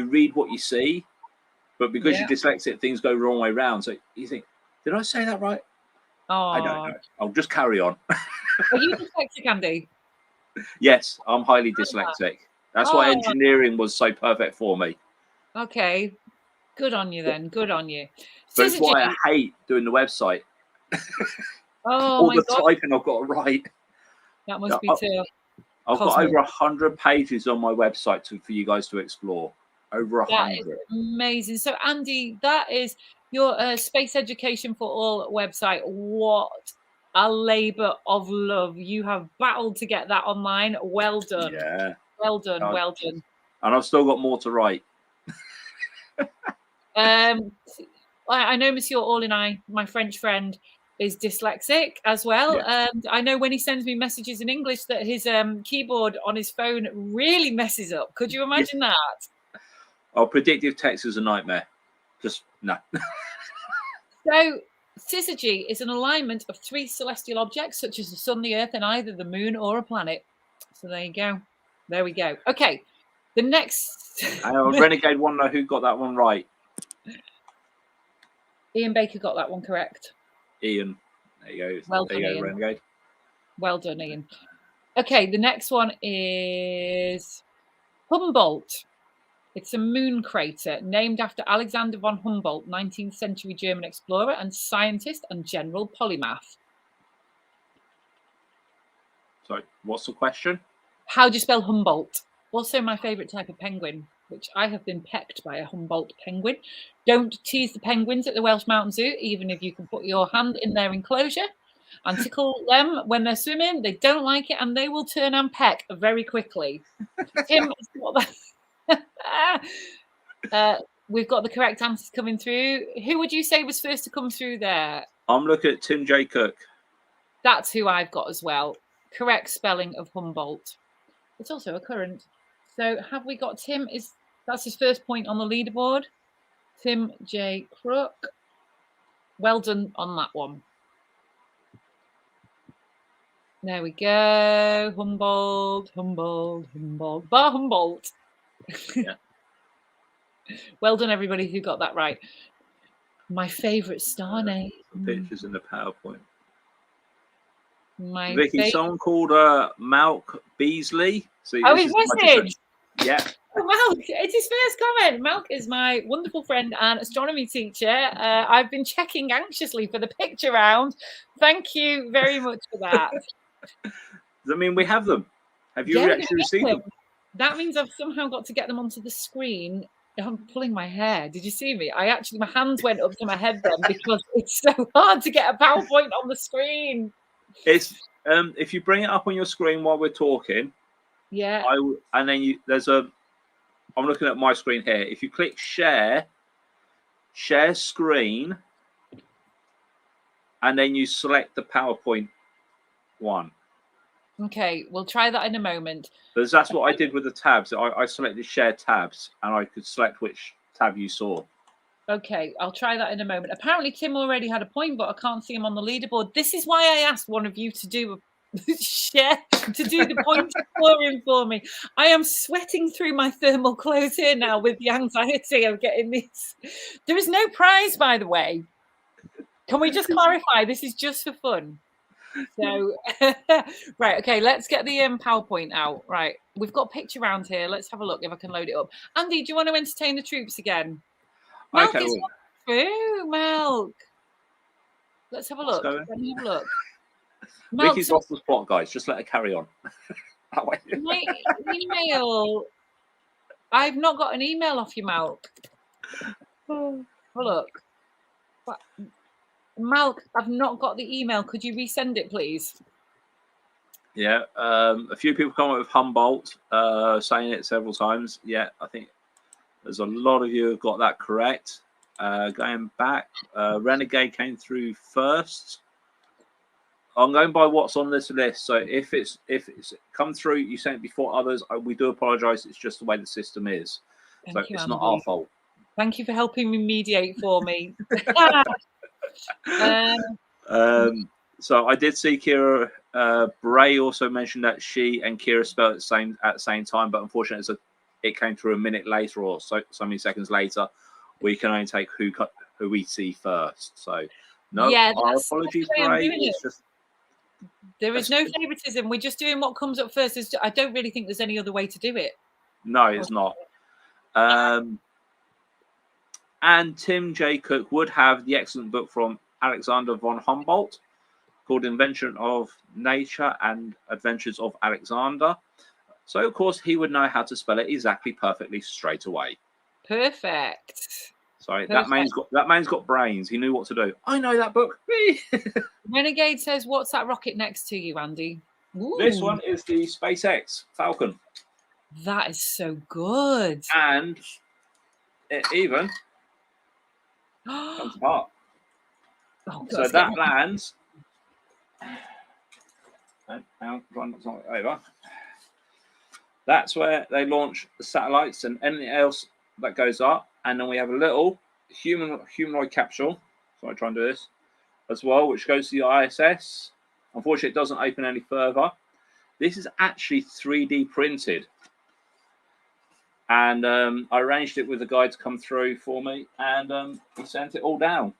read what you see, but because you're dyslexic, things go the wrong way round. So you think, did I say that right? Oh, I don't know. I'll just carry on. Are you dyslexic, Andy? Yes, I'm highly dyslexic. That's why engineering was so perfect for me. Okay, good on you then. Good on you. That's why I hate doing the website. Oh, all the typing I've got to write. That must be tough. I've got over 100 pages on my website for you guys to explore. Over 100. That is amazing. So, Andy, that is your Space Education for All website. What a labour of love. You have battled to get that online. Well done. Yeah. Well done. Well done. And I've still got more to write. I know Monsieur All in I, my French friend, is dyslexic as well. Yeah. And I know when he sends me messages in English that his keyboard on his phone really messes up. Could you imagine that? Oh, predictive text is a nightmare. Just no. So syzygy is an alignment of three celestial objects, such as the sun, the earth, and either the moon or a planet. So there you go. There we go. Okay. The next Renegade one know who got that one right. Ian Baker got that one correct. Ian. There you go. Well there done, you go, Ian. Renegade. Well done, Ian. Okay, the next one is Humboldt. It's a moon crater named after Alexander von Humboldt, 19th century German explorer and scientist and general polymath. Sorry, what's the question? How do you spell Humboldt? Also my favourite type of penguin, which I have been pecked by a Humboldt penguin. Don't tease the penguins at the Welsh Mountain Zoo, even if you can put your hand in their enclosure and tickle them when they're swimming. They don't like it and they will turn and peck very quickly. Tim, we've got the correct answers coming through. Who would you say was first to come through there? I'm looking at Tim J. Cook. That's who I've got as well. Correct spelling of Humboldt. It's also a current. So have we got Tim? That's his first point on the leaderboard. Tim J. Crook. Well done on that one. There we go. Humboldt. Bar Humboldt. Yeah. Well done, everybody who got that right. My favourite star name. Pictures in the PowerPoint. My Vicky, someone called Malk Beasley. So his message. Yeah. Oh, Malk, it's his first comment. Malk is my wonderful friend and astronomy teacher. I've been checking anxiously for the picture round. Thank you very much for that. Does that mean we have them? Have you actually received them? That means I've somehow got to get them onto the screen. I'm pulling my hair. Did you see me? My hands went up to my head then because it's so hard to get a PowerPoint on the screen. It's if you bring it up on your screen while we're talking. Yeah. And then I'm looking at my screen here. If you click share screen, and then you select the PowerPoint one. Okay, we'll try that in a moment. Because that's what I did with the tabs. I selected share tabs, and I could select which tab you saw. Okay, I'll try that in a moment. Apparently, Tim already had a point, but I can't see him on the leaderboard. This is why I asked one of you to do the point scoring for me. I am sweating through my thermal clothes here now with the anxiety of getting this. There is no prize, by the way. Can we just clarify? This is just for fun. So, right, okay, let's get the PowerPoint out. Right, we've got a picture around here. Let's have a look if I can load it up. Andy, do you want to entertain the troops again? Milk is through, Milk. Let's have a look. Let me have a look. Vicky's lost the plot, guys. Just let her carry on. My email. I've not got an email off you, Milk. Have a look. Milk, I've not got the email. Could you resend it, please? Yeah, a few people come up with Humboldt, saying it several times. Yeah, I think there's a lot of you who got that correct. Going back, Renegade came through first. I'm going by what's on this list. So if it's come through, you sent it before others. We do apologise. It's just the way the system is. It's not our fault. Thank you for helping me mediate for me. So I did see Kira Bray also mentioned that she and Kira spelled it at the same time, but unfortunately it came through a minute later or so many seconds later. We can only take who we see first. So our apologies, Bray. There is no favoritism. We're just doing what comes up first. I don't really think there's any other way to do it. No, it's not. And Tim J. Cook would have the excellent book from Alexander von Humboldt called Invention of Nature and Adventures of Alexander. So, of course, he would know how to spell it exactly perfectly straight away. Perfect. Sorry, that man's got brains. He knew what to do. I know that book. Renegade says, what's that rocket next to you, Andy? Ooh. This one is the SpaceX Falcon. That is so good. And it even comes apart. Oh, so that lands. Over. That's where they launch the satellites and anything else that goes up. And then we have a little humanoid capsule. So I try and do this as well, which goes to the ISS. Unfortunately, it doesn't open any further. This is actually 3D printed. And I arranged it with the guy to come through for me. And he sent it all down.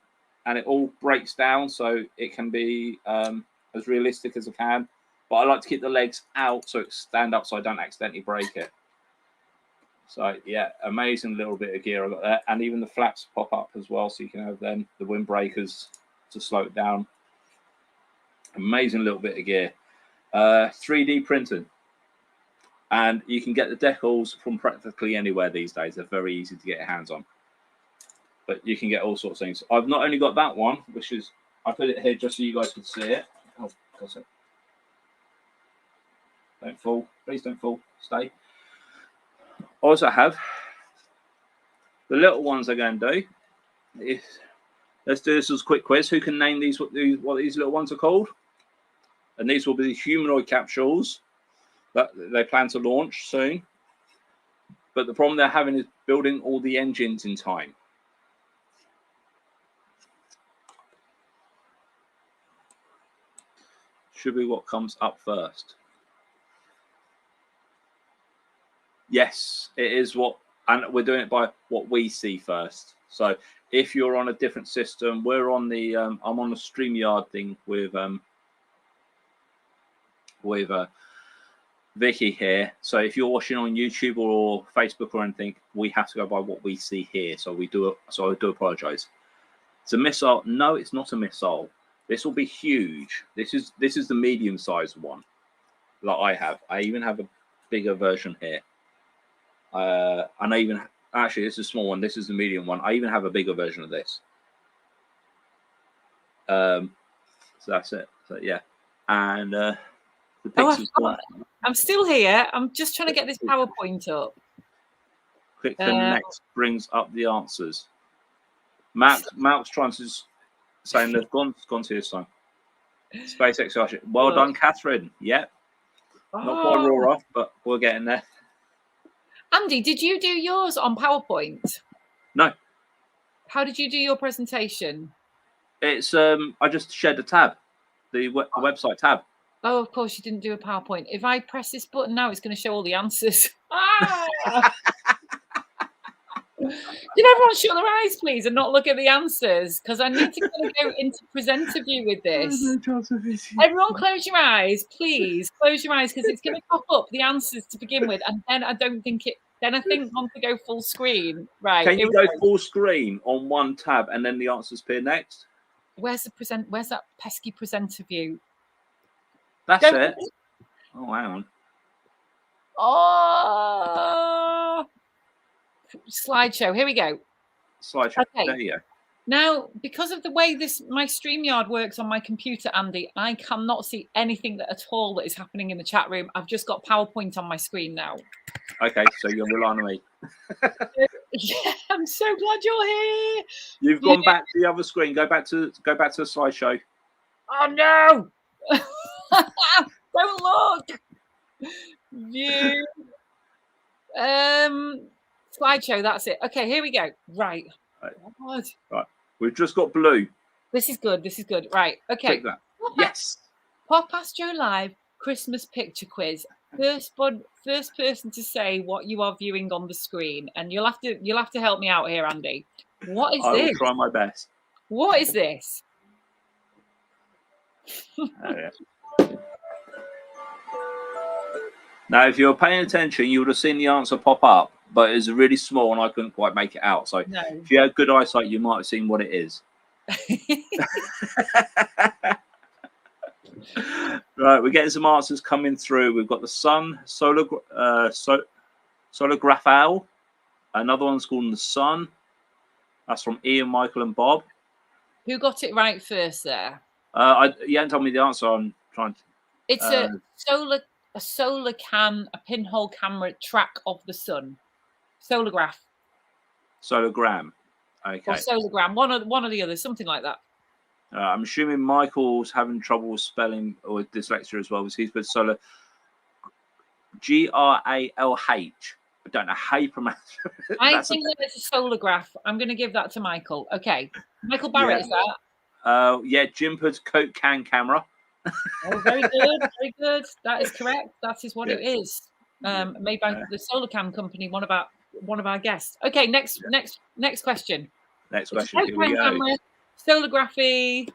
And it all breaks down so it can be as realistic as it can. but I like to keep the legs out so it stand up so I don't accidentally break it. So yeah, amazing little bit of gear I got there, and even the flaps pop up as well, so you can have then the windbreakers to slow it down. Amazing little bit of gear. 3D printing, and you can get the decals from practically anywhere these days. They're very easy to get your hands on, but you can get all sorts of things. I've not only got that one, which is, I put it here just so you guys can see it. Oh, got it. Don't fall, please don't fall, stay. I also have the little ones I'm going to do. Let's do this as a quick quiz. Who can name these? What these little ones are called? And these will be the humanoid capsules that they plan to launch soon. But the problem they're having is building all the engines in time. Should be what comes up first. Yes, it is what, and we're doing it by what we see first. So if you're on a different system, we're on the, I'm on the StreamYard thing with Vicky here. So if you're watching on YouTube or Facebook or anything, we have to go by what we see here. So we do. So I do apologize. It's a missile. No, it's not a missile. This will be huge. This is the medium-sized one that I have. I even have a bigger version here. And I even actually, this is a small one. This is the medium one. I even have a bigger version of this. So that's it. So yeah, and the pixels. I'm still here. I'm just trying to get this PowerPoint up. Click the next brings up the answers. Mark's trying to saying they've gone to this time. SpaceX Starship. Well done, Catherine. Yep. Not quite Aurora, but we're getting there. Andy, did you do yours on PowerPoint? No. How did you do your presentation? It's I just shared the tab, the website tab. Oh, of course you didn't do a PowerPoint. If I press this button now, it's going to show all the answers. Ah! Can everyone shut their eyes, please, and not look at the answers? Because I need to kind of go into presenter view with this. Everyone close your eyes, please. Close your eyes, because it's going to pop up the answers to begin with, and then I don't think it. Then I think want to go full screen. Right. Can you go full screen on one tab and then the answers appear next? Where's that pesky presenter view? That's it. Oh, hang on. Oh, slideshow. Here we go. Slideshow. Okay. There you go. Now, because of the way my StreamYard works on my computer, Andy, I cannot see anything at all that is happening in the chat room. I've just got PowerPoint on my screen now. Okay, so you're relying on me. Yeah, I'm so glad you're here. You've gone back to the other screen. Go back to the slideshow. Oh no! Don't look. View. Slideshow. That's it. Okay, here we go. Right. Right. We've just got blue. This is good. This is good. Right. Okay. Click that. Yes. Pop Astro Live Christmas picture quiz. First person to say what you are viewing on the screen, and you'll have to help me out here, Andy. What is this? I will try my best. What is this? Now, if you're paying attention, you would have seen the answer pop up, but it's really small and I couldn't quite make it out. So if you had good eyesight, you might have seen what it is. Right, we're getting some answers coming through. We've got the sun, solar graphal. Another one's called the sun. That's from Ian, Michael, and Bob. Who got it right first there? You haven't told me the answer. I'm trying to. It's a solar cam, a pinhole camera track of the sun. Solargraph. Sologram. Okay. Or sologram. One or the other, something like that. I'm assuming Michael's having trouble with spelling or with dyslexia as well, because he's put solar Gralh. I don't know how you pronounce it. I think that it's a solargraph. I'm going to give that to Michael. Okay. Michael Barrett, is that? Yeah, Jim puts Coke can camera. Oh, very good. Very good. That is correct. That is what it is. Made by the Solar Cam company, one of our guests. Okay, next question. Next question. Here we go. Camera, solargraphy.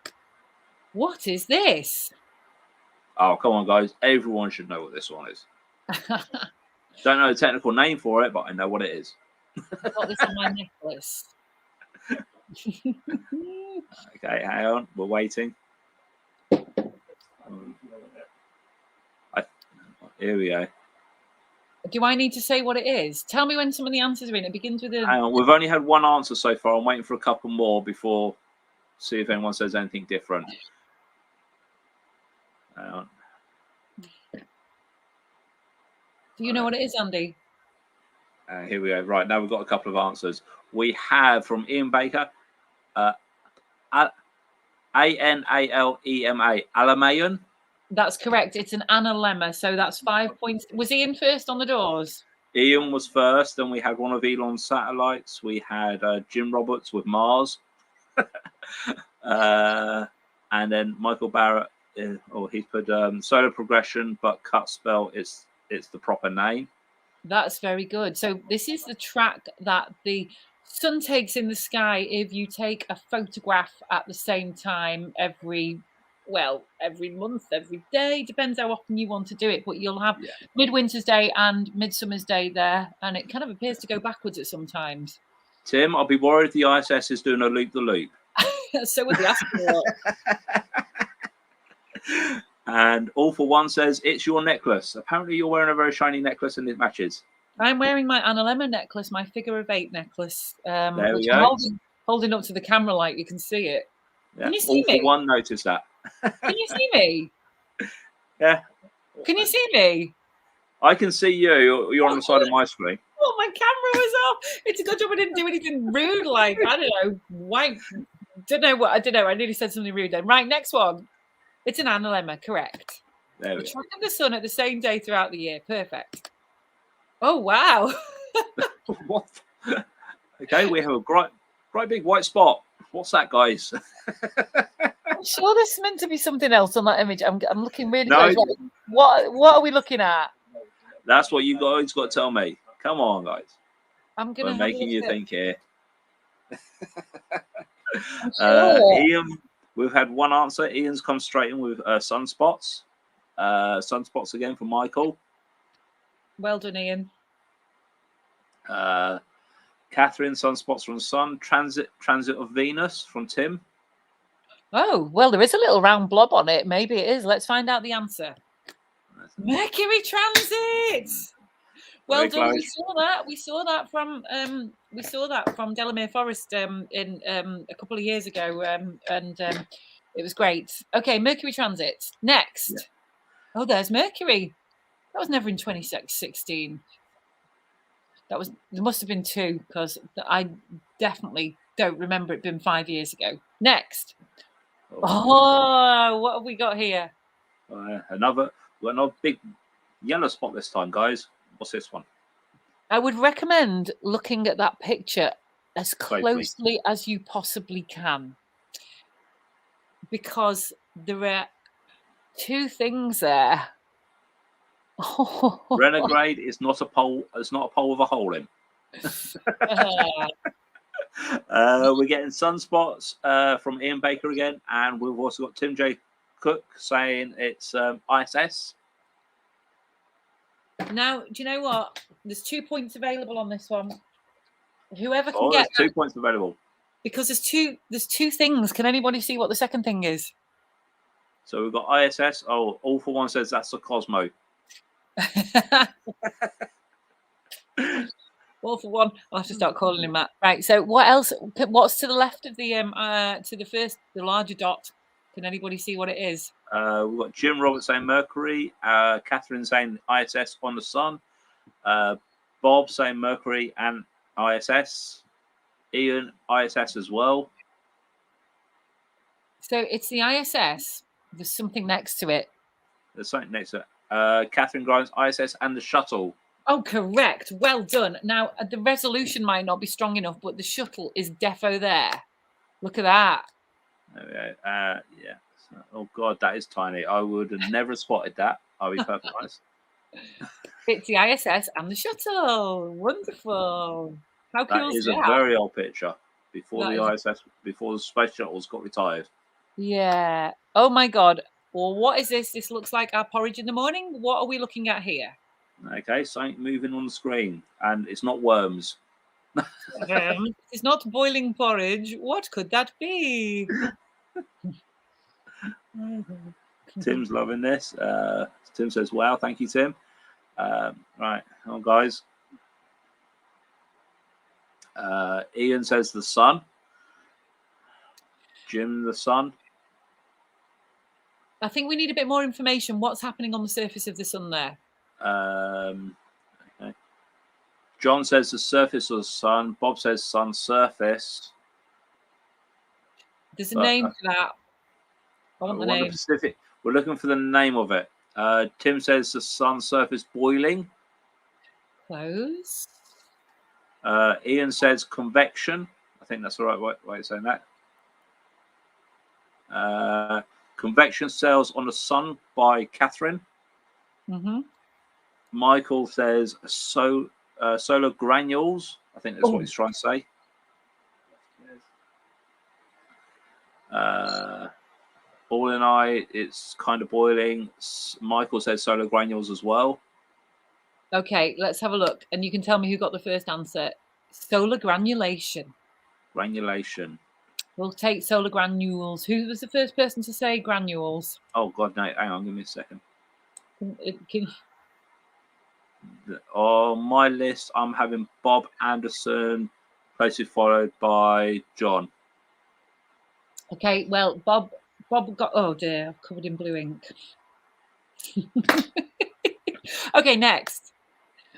What is this? Oh, come on, guys. Everyone should know what this one is. Don't know the technical name for it, but I know what it is. I've got this on my necklace. Okay, hang on. We're waiting. Here we go. Do I need to say what it is? Tell me when some of the answers are in. It begins with a... Hang on. We've only had one answer so far. I'm waiting for a couple more before see if anyone says anything different. Hang on. Do you know what it is, Andy? Here we go. Right, now we've got a couple of answers. We have from Ian Baker, A-N-A-L-E-M-A, Alamayan. That's correct. It's an analemma, so that's 5 points. Was Ian first on the doors? Ian was first, then we had one of Elon's satellites. We had Jim Roberts with Mars. And then Michael Barrett, he's put solar progression, but cut spell, it's the proper name. That's very good. So this is the track that the sun takes in the sky if you take a photograph at the same time every month, every day. Depends how often you want to do it, but you'll have Midwinter's Day and Midsummer's Day there, and it kind of appears to go backwards at sometimes. Tim, I'll be worried the ISS is doing a loop-the-loop. So would the astronaut. And All for One says, it's your necklace. Apparently you're wearing a very shiny necklace and it matches. I'm wearing my analemma necklace, my figure of 8 necklace. There we which go. I'm holding up to the camera light. You can see it. Yeah. Can you see me? All for One noticed that. Can you see me? Yeah. Can you see me? I can see you. You're on the side of my screen. Oh, my camera was off. It's a good job I didn't do anything rude, like, I don't know, I don't know. I nearly said something rude then. Right, next one. It's an analemma, correct. There we The go. track of the sun at the same day throughout the year. Perfect. Oh, wow. What? Okay, we have a great big white spot. What's that, guys? I'm sure there's meant to be something else on that image. I'm looking really No. close. What are we looking at? That's what you guys got to tell me. Come on, guys. I'm gonna We're making you think here. Sure. Ian, we've had one answer. Ian's come straight in with sunspots. Sunspots again from Michael. Well done, Ian. Catherine, sunspots from the sun. Transit of Venus from Tim. Oh, well, there is a little round blob on it. Maybe it is. Let's find out the answer. Mercury transit. Well Very done. close. We saw that from Delamere Forest in a couple of years ago, and it was great. Okay, Mercury transit. Next. Yeah. Oh, there's Mercury. That was never in 2016. There must have been 2, because I definitely don't remember it being 5 years ago. Next. Oh, what have we got here? Another big yellow spot this time, guys. What's this one? I would recommend looking at that picture as closely as you possibly can, because there are 2 things there. Renegade is not a pole. It's not a pole with a hole in. We're getting sunspots from Ian Baker again, and we've also got Tim J. Cook saying it's ISS. Now, do you know what? There's 2 points available on this one. Whoever can get there's 2 points available. Because there's two things. Can anybody see what the second thing is? So we've got ISS. Oh, All for One says that's the Cosmo. All for One. I'll have to start calling him that. Right. So what else? What's to the left of the the larger dot? Can anybody see what it is? We've got Jim Roberts saying Mercury. Catherine saying ISS on the sun. Bob saying Mercury and ISS. Ian, ISS as well. So it's the ISS. There's something next to it. There's something next to it. Catherine Grimes, ISS and the shuttle. Oh, correct. Well done. Now, the resolution might not be strong enough, but the shuttle is defo there. Look at that. Okay. Yeah. Oh, God, that is tiny. I would have never spotted that. I'll be perfectly honest. It's the ISS and the shuttle. Wonderful. How cool is that? That is a very old picture before the ISS, before the space shuttles got retired. Yeah. Oh, my God. Or what is this? This looks like our porridge in the morning. What are we looking at here? Okay, something moving on the screen, and it's not worms. It's not boiling porridge. What could that be? Tim's loving this. Tim says, "Wow, thank you, Tim." Right, on, guys. Ian says the sun. Jim, the sun. I think we need a bit more information. What's happening on the surface of the sun there? Okay. John says the surface of the sun. Bob says sun surface. There's a name for that. I want the name. We're looking for the name of it. Tim says the sun surface boiling. Close. Ian says convection. I think that's the right way of saying that. Convection cells on the sun by Catherine. Mm-hmm. Michael says solar granules. I think that's what he's trying to say. All in I, it's kind of boiling. Michael says solar granules as well. Okay, let's have a look. And you can tell me who got the first answer. Solar granulation. Granulation. We'll take solar granules. Who was the first person to say granules? Oh, God, no. Hang on, give me a second. Can... On my list, I'm having Bob Anderson, closely followed by John. Okay, well, Bob got... Oh, dear, I've covered in blue ink. Okay, next.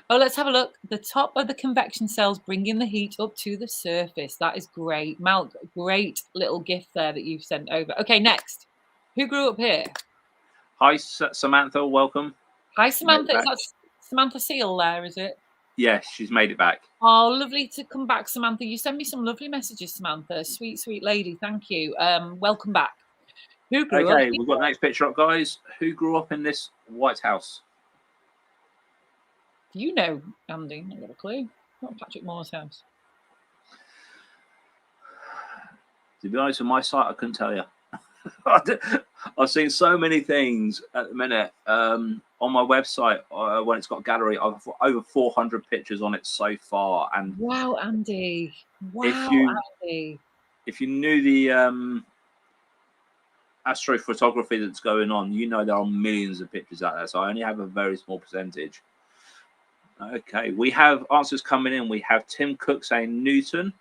Oh, let's have a look. The top of the convection cells bringing the heat up to the surface. That is great. Mal, great little gift there that you've sent over. Okay, next. Who grew up here? Hi, Samantha. Welcome. Hi, Samantha. Is that Samantha Seal there, is it? Yes, she's made it back. Oh, lovely to come back, Samantha. You send me some lovely messages, Samantha. Sweet, sweet lady. Thank you. Welcome back. Who grew up? Okay, we've got the next picture up, guys. Who grew up in this White House? You know, Andy. I've got a clue. Not Patrick Moore's house. To be honest, with my site, I couldn't tell you. I've seen so many things at the minute on my website when it's got a gallery. I've got over 400 pictures on it so far. And wow, Andy! Wow, Andy! If you knew the astrophotography that's going on, you know there are millions of pictures out there. So I only have a very small percentage. Okay, we have answers coming in. We have Tim Cook saying Newton,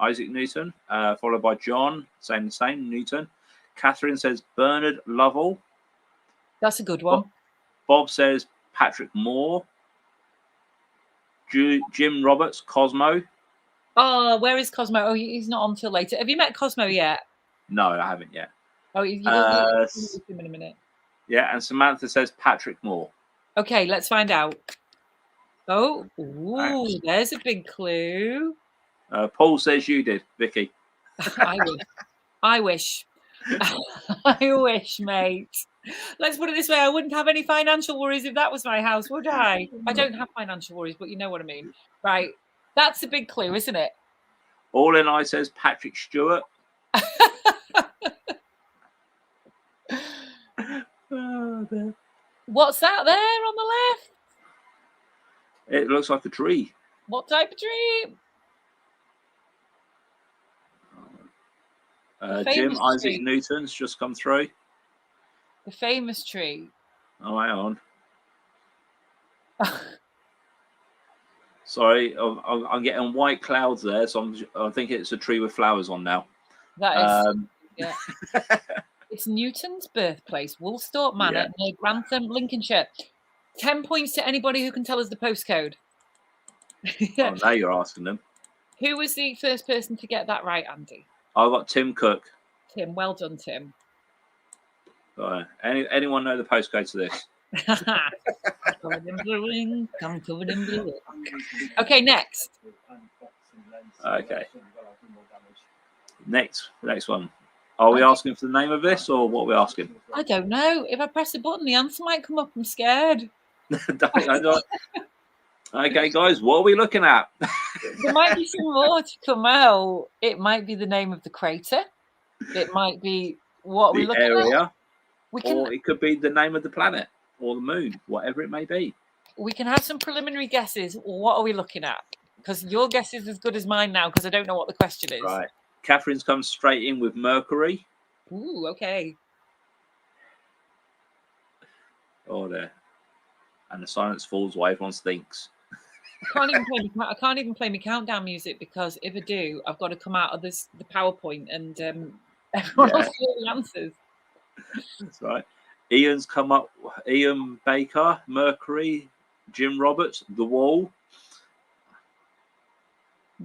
Isaac Newton, followed by John saying the same, Newton. Catherine says Bernard Lovell. That's a good one. Bob says Patrick Moore. Jim Roberts, Cosmo. Oh, where is Cosmo? Oh, he's not on till later. Have you met Cosmo yet? No, I haven't yet. Oh, you will see him in a minute. Yeah, and Samantha says Patrick Moore. Okay, let's find out. Oh, ooh, there's a big clue. Paul says you did, Vicky. I wish. I wish. I wish, mate. Let's put it this way. I wouldn't have any financial worries if that was my house, would I? I don't have financial worries, but you know what I mean. Right. That's a big clue, isn't it? All in I says Patrick Stewart. What's that there on the left? It looks like a tree. What type of tree? Jim Isaac Newton's just come through. The famous tree. Oh, hang on. Sorry, I'm getting white clouds there, so I think it's a tree with flowers on now. That is, yeah. It's Newton's birthplace, Woolsthorpe Manor, near Grantham, Lincolnshire. 10 points to anybody who can tell us the postcode. Oh, now you're asking them. Who was the first person to get that right, Andy? I got Tim Cook. Tim, well done, Tim. Anyone know the postcode to this? Covered in blue ink. I'm covered in blue ink. Okay, next. Okay. Next one. Are we asking for the name of this, or what are we asking? I don't know. If I press a button, the answer might come up. I'm scared. Okay, guys, what are we looking at? There might be some more to come out. It might be the name of the crater. It might be what we're looking at. or it could be the name of the planet or the moon, whatever it may be. We can have some preliminary guesses. What are we looking at? Because your guess is as good as mine now, because I don't know what the question is. Right. Catherine's come straight in with Mercury. Ooh, okay. Oh, there. And the silence falls while everyone thinks. I can't even play my countdown music, because if I do, I've got to come out of the PowerPoint and everyone else will the answers. That's right. Ian's come up. Ian Baker, Mercury, Jim Roberts, The Wall.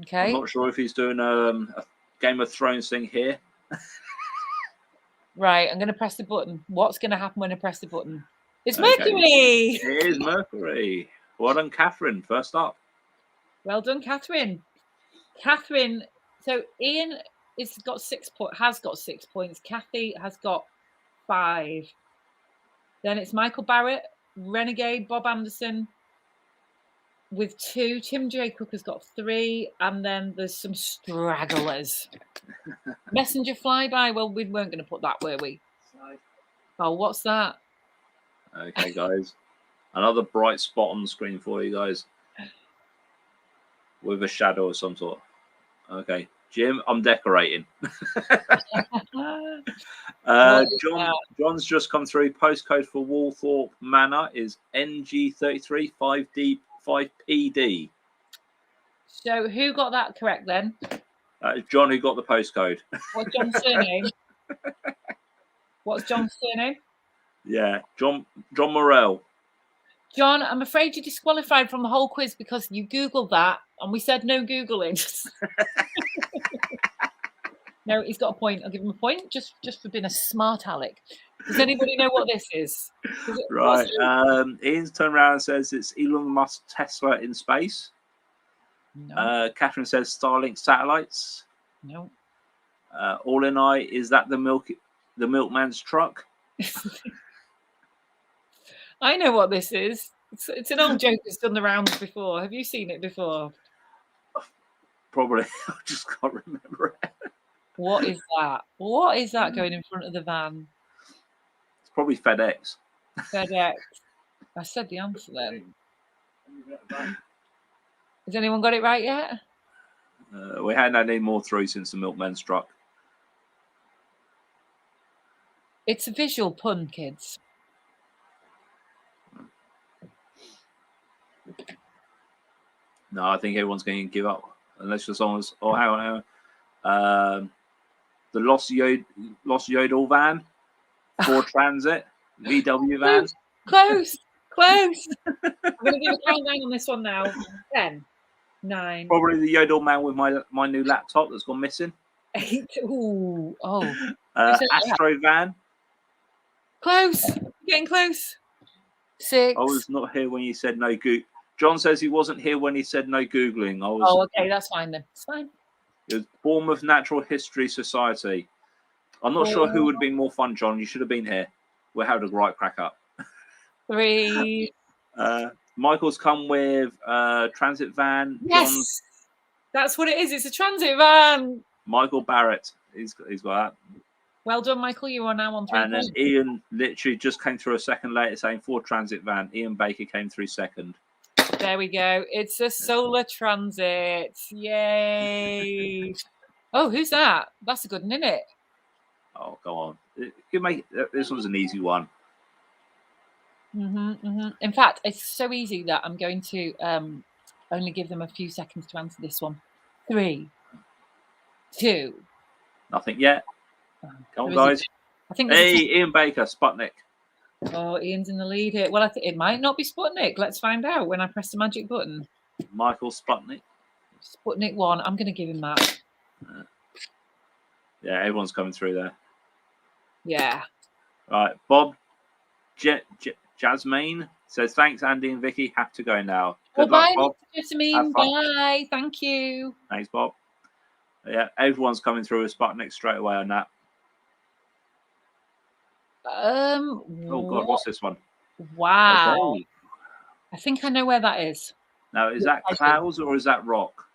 Okay. I'm not sure if he's doing a Game of Thrones thing here. Right, I'm going to press the button. What's going to happen when I press the button? It's Mercury! It is Mercury. Well done, Catherine. First up. Well done, Catherine. Catherine. So Ian has got 6 points. Kathy has got 5. Then it's Michael Barrett, Renegade, Bob Anderson with 2. Tim J. Cook has got 3. And then there's some stragglers. Messenger Flyby. Well, we weren't going to put that, were we? Oh, what's that? Okay, guys. Another bright spot on the screen for you guys. With a shadow of some sort. Okay. Jim, I'm decorating. John's just come through. Postcode for Walthorpe Manor is NG33 5D5PD. So who got that correct then? John, who got the postcode. What's John's surname? What's John's surname? Yeah, John Morell. John, I'm afraid you're disqualified from the whole quiz because you Googled that and we said no Googling. No, he's got a point. I'll give him a point just for being a smart aleck. Does anybody know what this is? Right. Ian's turned around and says it's Elon Musk Tesla in space. No. Catherine says Starlink satellites. No. All in eye, is that the milkman's truck? I know what this is. It's an old joke that's done the rounds before. Have you seen it before? Probably. I just can't remember it. What is that? What is that going in front of the van? It's probably FedEx. FedEx. I said the answer then. Has anyone got it right yet? We hadn't had any more through since the milkman struck. It's a visual pun, kids. No, I think everyone's going to give up. Unless you're someone's... Oh, hang on. The Lost Yodel van. Ford Transit. VW van. Close. I'm going to give a countdown on this one now. 10, 9. Probably the Yodel man with my new laptop that's gone missing. 8. Ooh. Oh. Astro van. Close. Getting close. 6. I was not here when you said no Google. John says he wasn't here when he said no Googling. Oh, okay. That's fine then. It's fine. It was Bournemouth Natural History Society. I'm not sure who would have been more fun, John. You should have been here. We're having a right crack up. 3. Michael's come with transit van. Yes, John's... that's what it is. It's a transit van. Michael Barrett. He's got that. Well done, Michael. You are now on 3 And then Ian literally just came through a second later saying Ford Transit van. Ian Baker came through second. There we go. It's a solar transit. Yay. Oh, who's that? That's a good one, isn't it? Oh, go on. This one's an easy one. In fact, it's so easy that I'm going to only give them a few seconds to answer this one. 3, 2. Nothing yet. Come on, guys. I think Ian Baker, Sputnik. Oh, Ian's in the lead here. Well, I think it might not be Sputnik. Let's find out when I press the magic button. Michael Sputnik. Sputnik 1. I'm going to give him that. Yeah, everyone's coming through there. Yeah. Right, Bob Jasmine says, thanks, Andy and Vicky. Have to go now. Good luck, Bob. Jasmine. Bye. Thank you. Thanks, Bob. Yeah, everyone's coming through with Sputnik straight away on that. Oh, God, what's this one? Wow. Okay. I think I know where that is. Now, is that clouds or is that rock?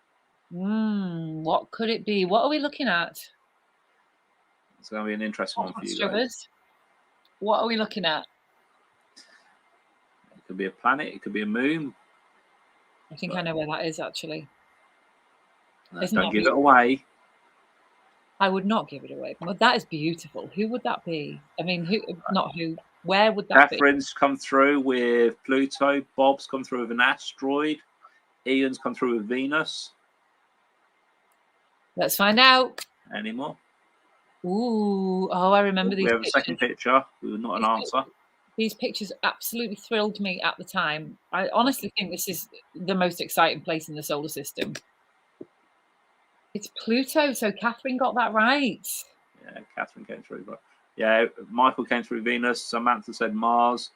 What could it be? What are we looking at? It's going to be an interesting one for you guys. What are we looking at? It could be a planet. It could be a moon. I think I know where that is, actually. Don't give it away. I would not give it away. But that is beautiful. Who would that be? I mean, who? Not who. Where would that be? Catherine's come through with Pluto. Bob's come through with an asteroid. Ian's come through with Venus. Let's find out. Any more? Ooh. Oh, I remember these. We have pictures. a second picture. Not an answer. These pictures absolutely thrilled me at the time. I honestly think this is the most exciting place in the solar system. It's Pluto, so Catherine got that right. Yeah, Catherine came through. But yeah, Michael came through Venus. Samantha said Mars.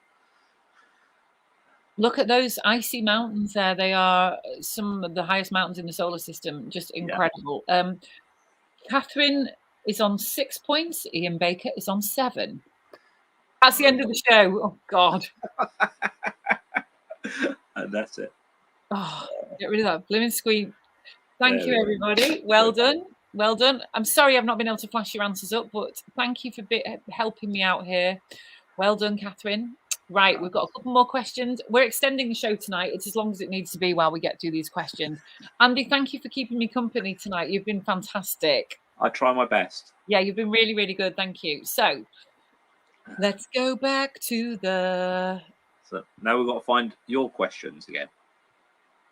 Look at those icy mountains there. They are some of the highest mountains in the solar system. Just incredible. Yeah. Catherine is on 6 points. Ian Baker is on 7. That's the end of the show. Oh, God. And that's it. Oh, get rid of that blooming screen. Thank you, everybody. Well done. Well done. I'm sorry I've not been able to flash your answers up, but thank you for helping me out here. Well done, Catherine. Right, we've got a couple more questions. We're extending the show tonight. It's as long as it needs to be while we get through these questions. Andy, thank you for keeping me company tonight. You've been fantastic. I try my best. Yeah, you've been really, really good. Thank you. So let's go back to the... So now we've got to find your questions again.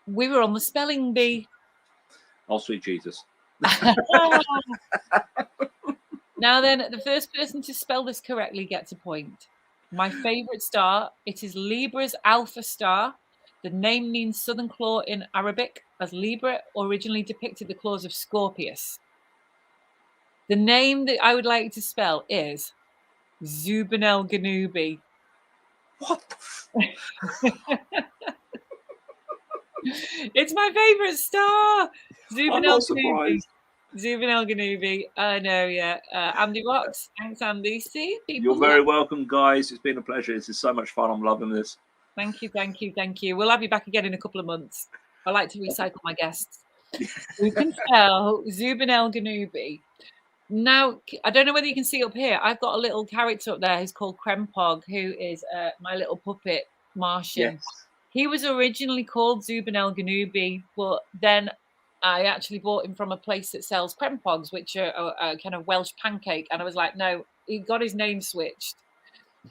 We were on the spelling bee. Oh, sweet Jesus. Now then, the first person to spell this correctly gets a point. My favourite star, it is Libra's Alpha Star. The name means southern claw in Arabic, as Libra originally depicted the claws of Scorpius. The name that I would like to spell is Zubin Ganubi. What the It's my favourite star. I'm not surprised. Zubin Ganubi. I know, yeah. Andy Rocks. Thanks, Andy. See, you're very welcome, guys. It's been a pleasure. This is so much fun. I'm loving this. Thank you, thank you, thank you. We'll have you back again in a couple of months. I like to recycle my guests. We can spell Zubin Ganubi. Now, I don't know whether you can see up here. I've got a little character up there who's called Krempog, who is my little puppet Martian. Yes. He was originally called Zubin Ganubi, but then I actually bought him from a place that sells Krempogs, which are a kind of Welsh pancake. And I was like, no, he got his name switched.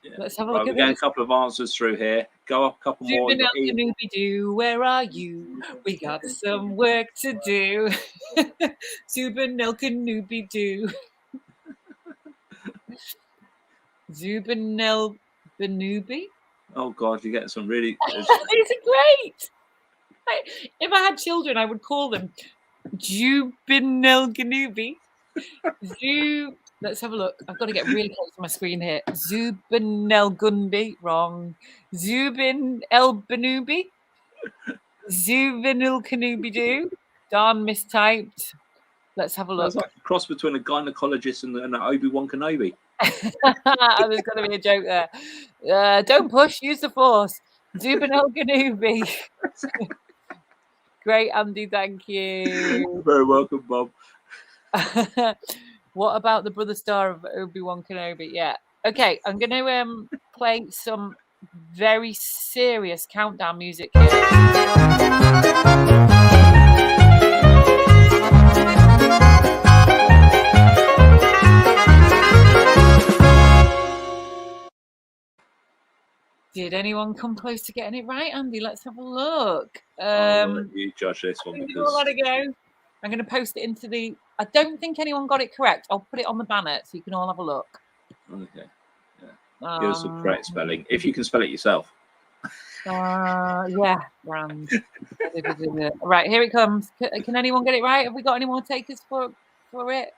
Yeah. Let's have a look at this. We're getting a couple of answers through here. Go up a couple more. Zubin Ganubi, where are you? We got some work to do. Zubin Ganubi do. Zubin Ganubi. Oh God, you're getting some really. These are great. If I had children, I would call them Zubin Ganubi. Let's have a look. I've got to get really close to my screen here. Zubin Gunbi. Wrong. Zubin Banubi. Zubin Kanubi do. Darn mistyped. Let's have a look. That's like a cross between a gynecologist and an Obi-Wan Kenobi. There's got to be a joke there. Don't push, use the force. Zubin Ganubi. Great, Andy, thank you. You're very welcome, Bob. What about the brother star of Obi-Wan Kenobi? Yeah. Okay, I'm going to play some very serious countdown music here. Did anyone come close to getting it right, Andy? Let's have a look. I'll let you judge this one. Because... let it go. I'm going to post it into the... I don't think anyone got it correct. I'll put it on the banner so you can all have a look. Okay. Yeah. Give us the correct spelling. If you can spell it yourself. Yeah, grand. Right, here it comes. Can anyone get it right? Have we got any more takers for it?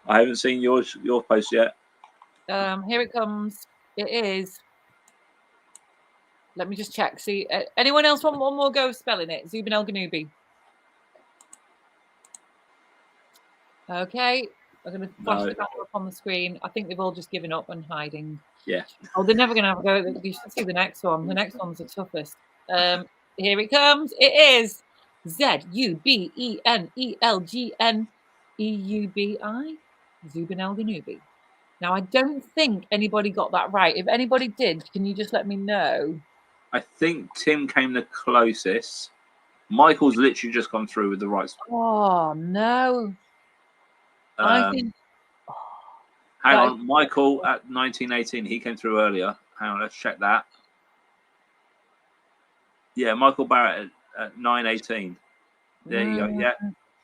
I haven't seen your post yet. Here it comes. It is... Let me just check. See, anyone else want one more go spelling it? Zubin Ganubi. Okay, I'm going to flash the banner up on the screen. I think they've all just given up and hiding. Yeah. Oh, they're never going to have a go. You should see the next one. The next one's the toughest. Here it comes. It is Zubinelgnubi. Zubin Ganubi. Now, I don't think anybody got that right. If anybody did, can you just let me know? I think Tim came the closest. Michael's literally just gone through with the right. Oh, no. I think... Hang on, Michael at 1918. He came through earlier. Hang on, let's check that. Yeah, Michael Barrett at 918. There you go. Yeah.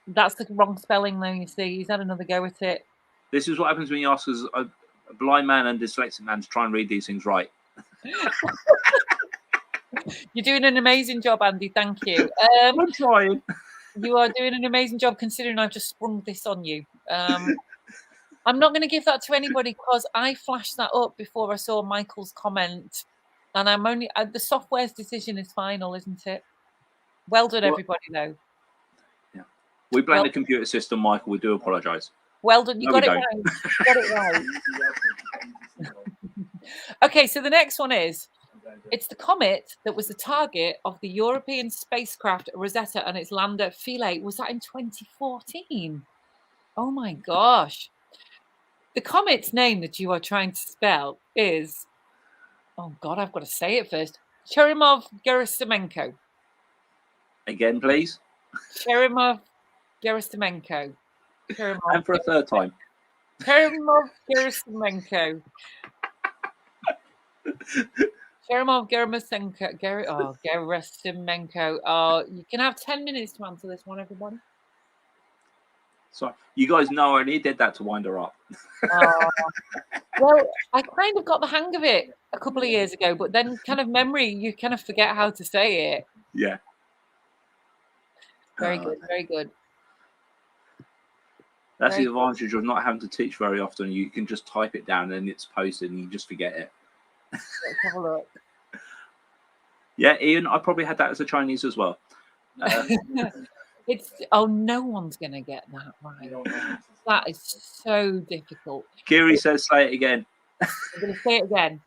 That's the wrong spelling, though, you see. He's had another go at it. This is what happens when you ask us, a blind man and dyslexic man, to try and read these things right. You're doing an amazing job, Andy. Thank you. I'm trying. You are doing an amazing job, considering I've just sprung this on you. I'm not going to give that to anybody because I flashed that up before I saw Michael's comment, and I'm only the software's decision is final, isn't it? Well done, everybody. Though. Yeah, we blame the computer system, Michael. We do apologise. Well done. You got it right. You got it right. Okay, so the next one is. It's the comet that was the target of the European spacecraft Rosetta and its lander Philae. Was that in 2014? Oh my gosh. The comet's name that you are trying to spell is, oh God, I've got to say it first. Churyumov-Gerasimenko. Again, please. Churyumov-Gerasimenko. And for a third time. Churyumov-Gerasimenko. Gerasimenko. Oh, you can have 10 minutes to answer this one, everybody. Sorry, you guys know I only did that to wind her up. Well, I kind of got the hang of it a couple of years ago, but then kind of memory, you kind of forget how to say it. Yeah. Very good, very good. That's the advantage of not having to teach very often. You can just type it down and it's posted and you just forget it. Let's have a look. Yeah, Ian, I probably had that as a Chinese as well. No one's going to get that right. That is so difficult. Kiri says, say it again. I'm going to say it again.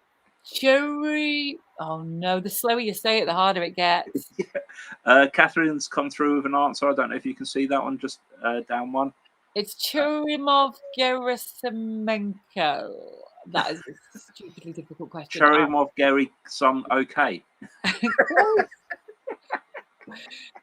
Cherry. Oh no, the slower you say it, the harder it gets. Yeah. Catherine's come through with an answer. I don't know if you can see that one, just down one. It's Churyumov-Gerasimenko. That is a stupidly difficult question. Churyumov-Gerasimenko. Okay.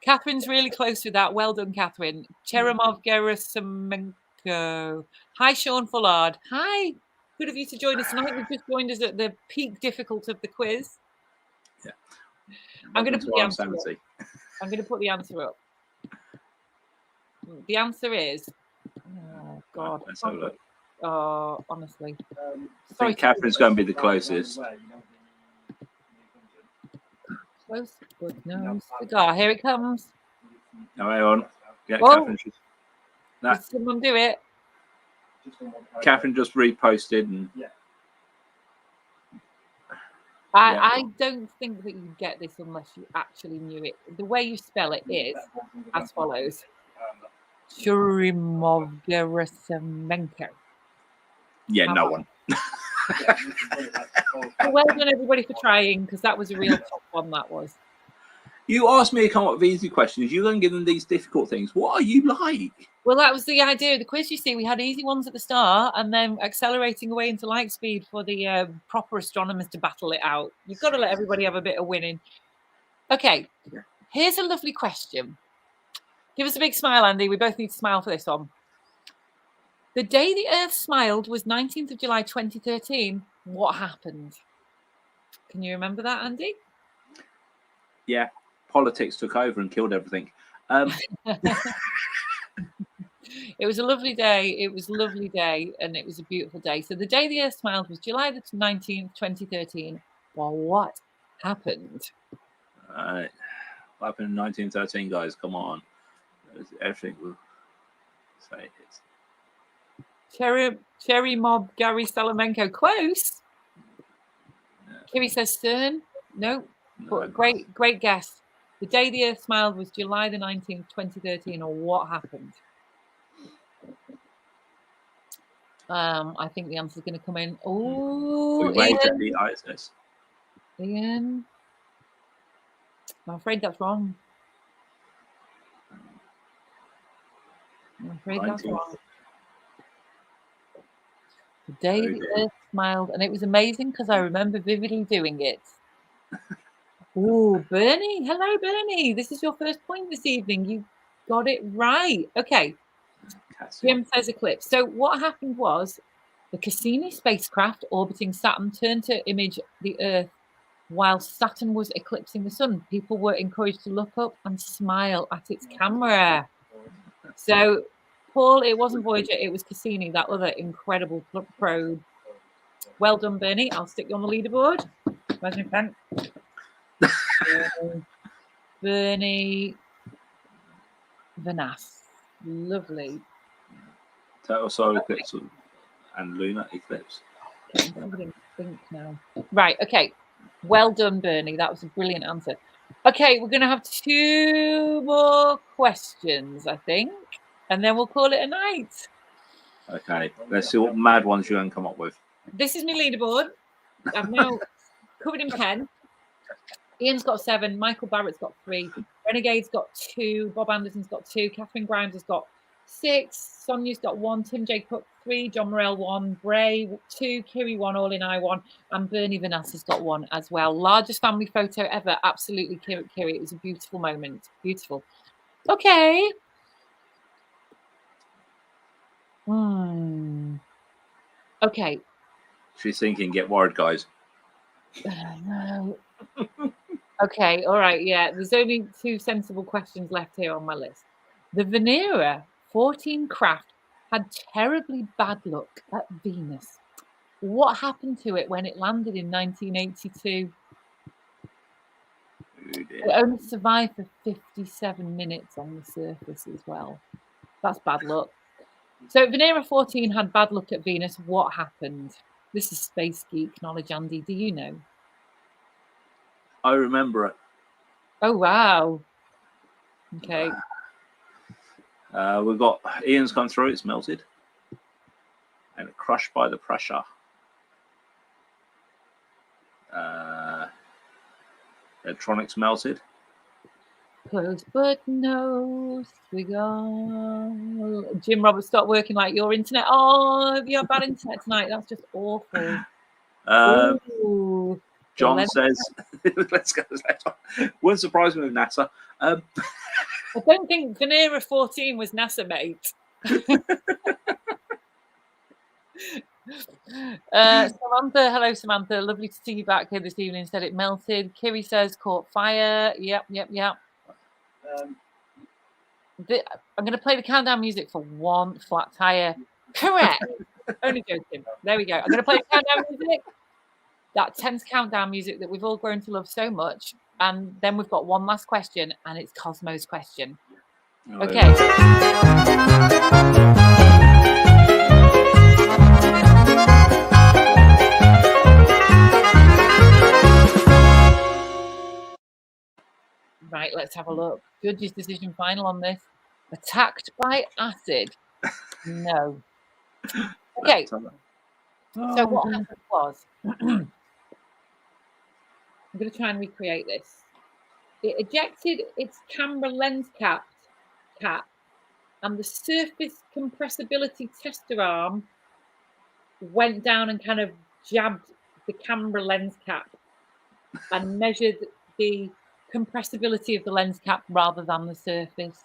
Catherine's really close with that. Well done, Catherine. Churyumov-Gerasimenko. Hi, Sean Fullard. Hi. Good of you to join us tonight. You've just joined us at the peak difficulty of the quiz. Yeah. I'm going to put the answer up. I'm going to put the answer up. The answer is... Oh, God. Let's have a look. Oh, honestly. I think Catherine's going to be the closest. Close, good nose, cigar. Here it comes. No, hang on. Yeah, Catherine. Did someone do it? Catherine just reposted. And... I don't think that you get this unless you actually knew it. The way you spell it is as follows. Churyumov-Gerasimenko. Yeah, no one. Well done, everybody, for trying, because that was a real tough one, that was. You asked me to come up with easy questions. You're going to give them these difficult things. What are you like? Well, that was the idea of the quiz, you see. We had easy ones at the start and then accelerating away into light speed for the proper astronomers to battle it out. You've got to let everybody have a bit of winning. Okay, here's a lovely question. Give us a big smile, Andy. We both need to smile for this one. The day the Earth smiled was 19th of July, 2013. What happened? Can you remember that, Andy? Yeah, politics took over and killed everything. It was a lovely day. It was a lovely day, and it was a beautiful day. So the day the Earth smiled was July the 19th, 2013. Well, what happened? What happened in 1913, guys? Come on. Everything will say it. Churyumov-Gerasimenko. Close. Yeah. Kiri says CERN. No. But great guess. The day the Earth smiled was July the 19th, 2013. Or what happened? I think the answer is going to come in. Oh, Ian. I'm afraid that's wrong. I'm afraid that's wrong. The day the earth smiled, and it was amazing because I remember vividly doing it. Oh, Bernie. Hello, Bernie. This is your first point this evening. You got it right. Okay. Jim says eclipse. So what happened was the Cassini spacecraft orbiting Saturn turned to image the Earth while Saturn was eclipsing the sun. People were encouraged to look up and smile at its camera. So, Paul, it wasn't Voyager, it was Cassini, that other incredible probe. Well done, Bernie. I'll stick you on the leaderboard. Where's my pen? Bernie Vanas. Lovely. Total solar eclipse and lunar eclipse. Okay, I'm going to think now. Right, okay. Well done, Bernie. That was a brilliant answer. Okay, we're going to have 2 more questions, I think, and then we'll call it a night. Okay, let's see what mad ones you're going to come up with. This is my leaderboard. I'm now covered in pen. Ian's got 7. Michael Barrett's got 3. Renegade's got 2. Bob Anderson's got 2. Catherine Grimes has got 6. Sonia's got 1. Tim J. Cook 3. John Morell 1. Bray 2. Kiri 1. All in I 1. And Bernie Vanas has got 1 as well. Largest family photo ever. Absolutely, Kiri. It was a beautiful moment. Beautiful. Okay. Okay. She's thinking, get worried, guys. No. Okay, all right, yeah. There's only 2 sensible questions left here on my list. The Venera 14 craft had terribly bad luck at Venus. What happened to it when it landed in 1982? It only survived for 57 minutes on the surface as well. That's bad luck. So Venera 14 had bad luck at Venus. What happened? This is Space Geek knowledge, Andy. Do you know? I remember it. Oh, wow. Okay. We've got Ian's gone through. It's melted and crushed by the pressure. Electronics melted. Close but no cigar. Jim Roberts, stop working like your internet. Oh, you have bad internet tonight. That's just awful. Ooh. John says, let's go. Wouldn't surprise me with NASA. I don't think Venera 14 was NASA, mate. Samantha, hello, Samantha. Lovely to see you back here this evening. Said it melted. Kiri says caught fire. Yep. I'm going to play the countdown music for 1 flat tire. Correct. Only joking. There we go. I'm going to play the countdown music. That tense countdown music that we've all grown to love so much. And then we've got 1 last question, and it's Cosmo's question. Okay. Right, let's have a look. Judge's decision final on this. Attacked by acid. No. Okay. So what happened was, I'm going to try and recreate this. It ejected its camera lens cap, and the surface compressibility tester arm went down and kind of jabbed the camera lens cap and measured the compressibility of the lens cap rather than the surface.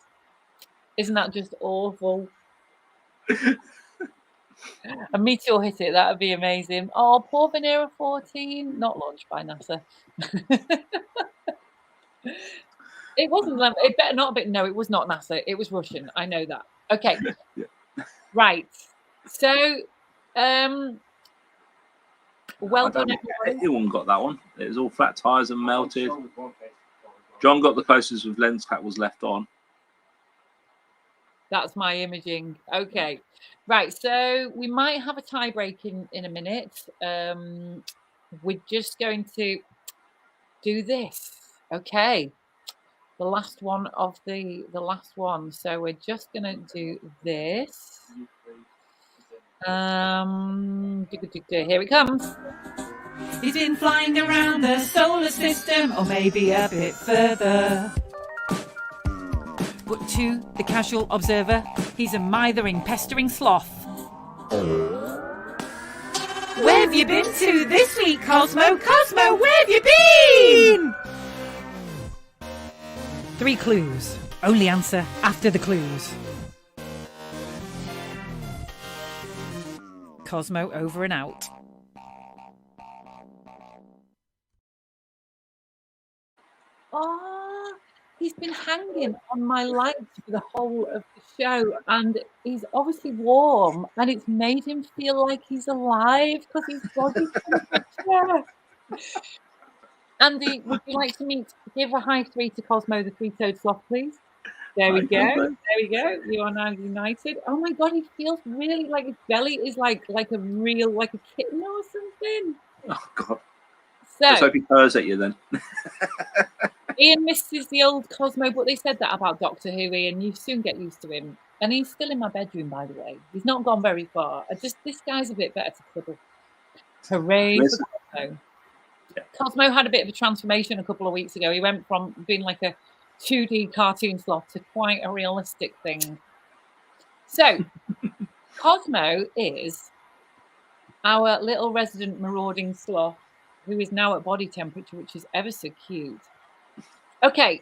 Isn't that just awful? A meteor hit it. That would be amazing. Oh, poor Venera 14, not launched by NASA. It wasn't. It better not be. No, it was not NASA. It was Russian. I know that. Okay. Yeah. Right. So, well done. Anyone got that one? It was all flat tires and melted. John got the closest with lens cap was left on. That's my imaging. Okay. Right. So we might have a tie break in a minute. We're just going to do this. Okay. The last one of the last one. So we're just going to do this. Here it comes. He's been flying around the solar system, or maybe a bit further. But to the casual observer, he's a mithering, pestering sloth. have you been to this week, Cosmo? Cosmo, where have you been? 3 clues. Only answer after the clues. Cosmo over and out. Oh, he's been hanging on my lights for the whole of the show, and he's obviously warm, and it's made him feel like he's alive because his body temperature. Andy, would you like to give a high 3 to Cosmo, the 3-toed sloth, please? There we go. There we go. You are now united. Oh my God, he feels really like his belly is like a kitten or something. Oh God. So, let's hope he purrs at you then. Ian misses the old Cosmo, but they said that about Doctor Who, Ian. You soon get used to him. And he's still in my bedroom, by the way. He's not gone very far. This guy's a bit better to cuddle. Hooray for Cosmo. Yeah. Cosmo had a bit of a transformation a couple of weeks ago. He went from being like a 2D cartoon sloth to quite a realistic thing. So, Cosmo is our little resident marauding sloth who is now at body temperature, which is ever so cute. Okay,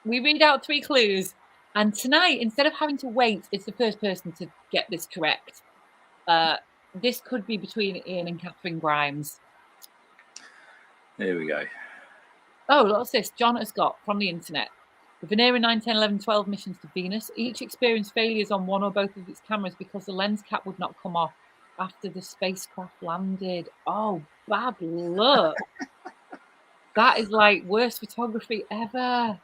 we read out 3 clues, and tonight, instead of having to wait, it's the first person to get this correct. This could be between Ian and Catherine Grimes. There we go. Oh, what's this? John has got from the internet. The Venera 9, 10, 11, 12 missions to Venus each experienced failures on one or both of its cameras because the lens cap would not come off after the spacecraft landed. Oh, bad luck. That is like worst photography ever.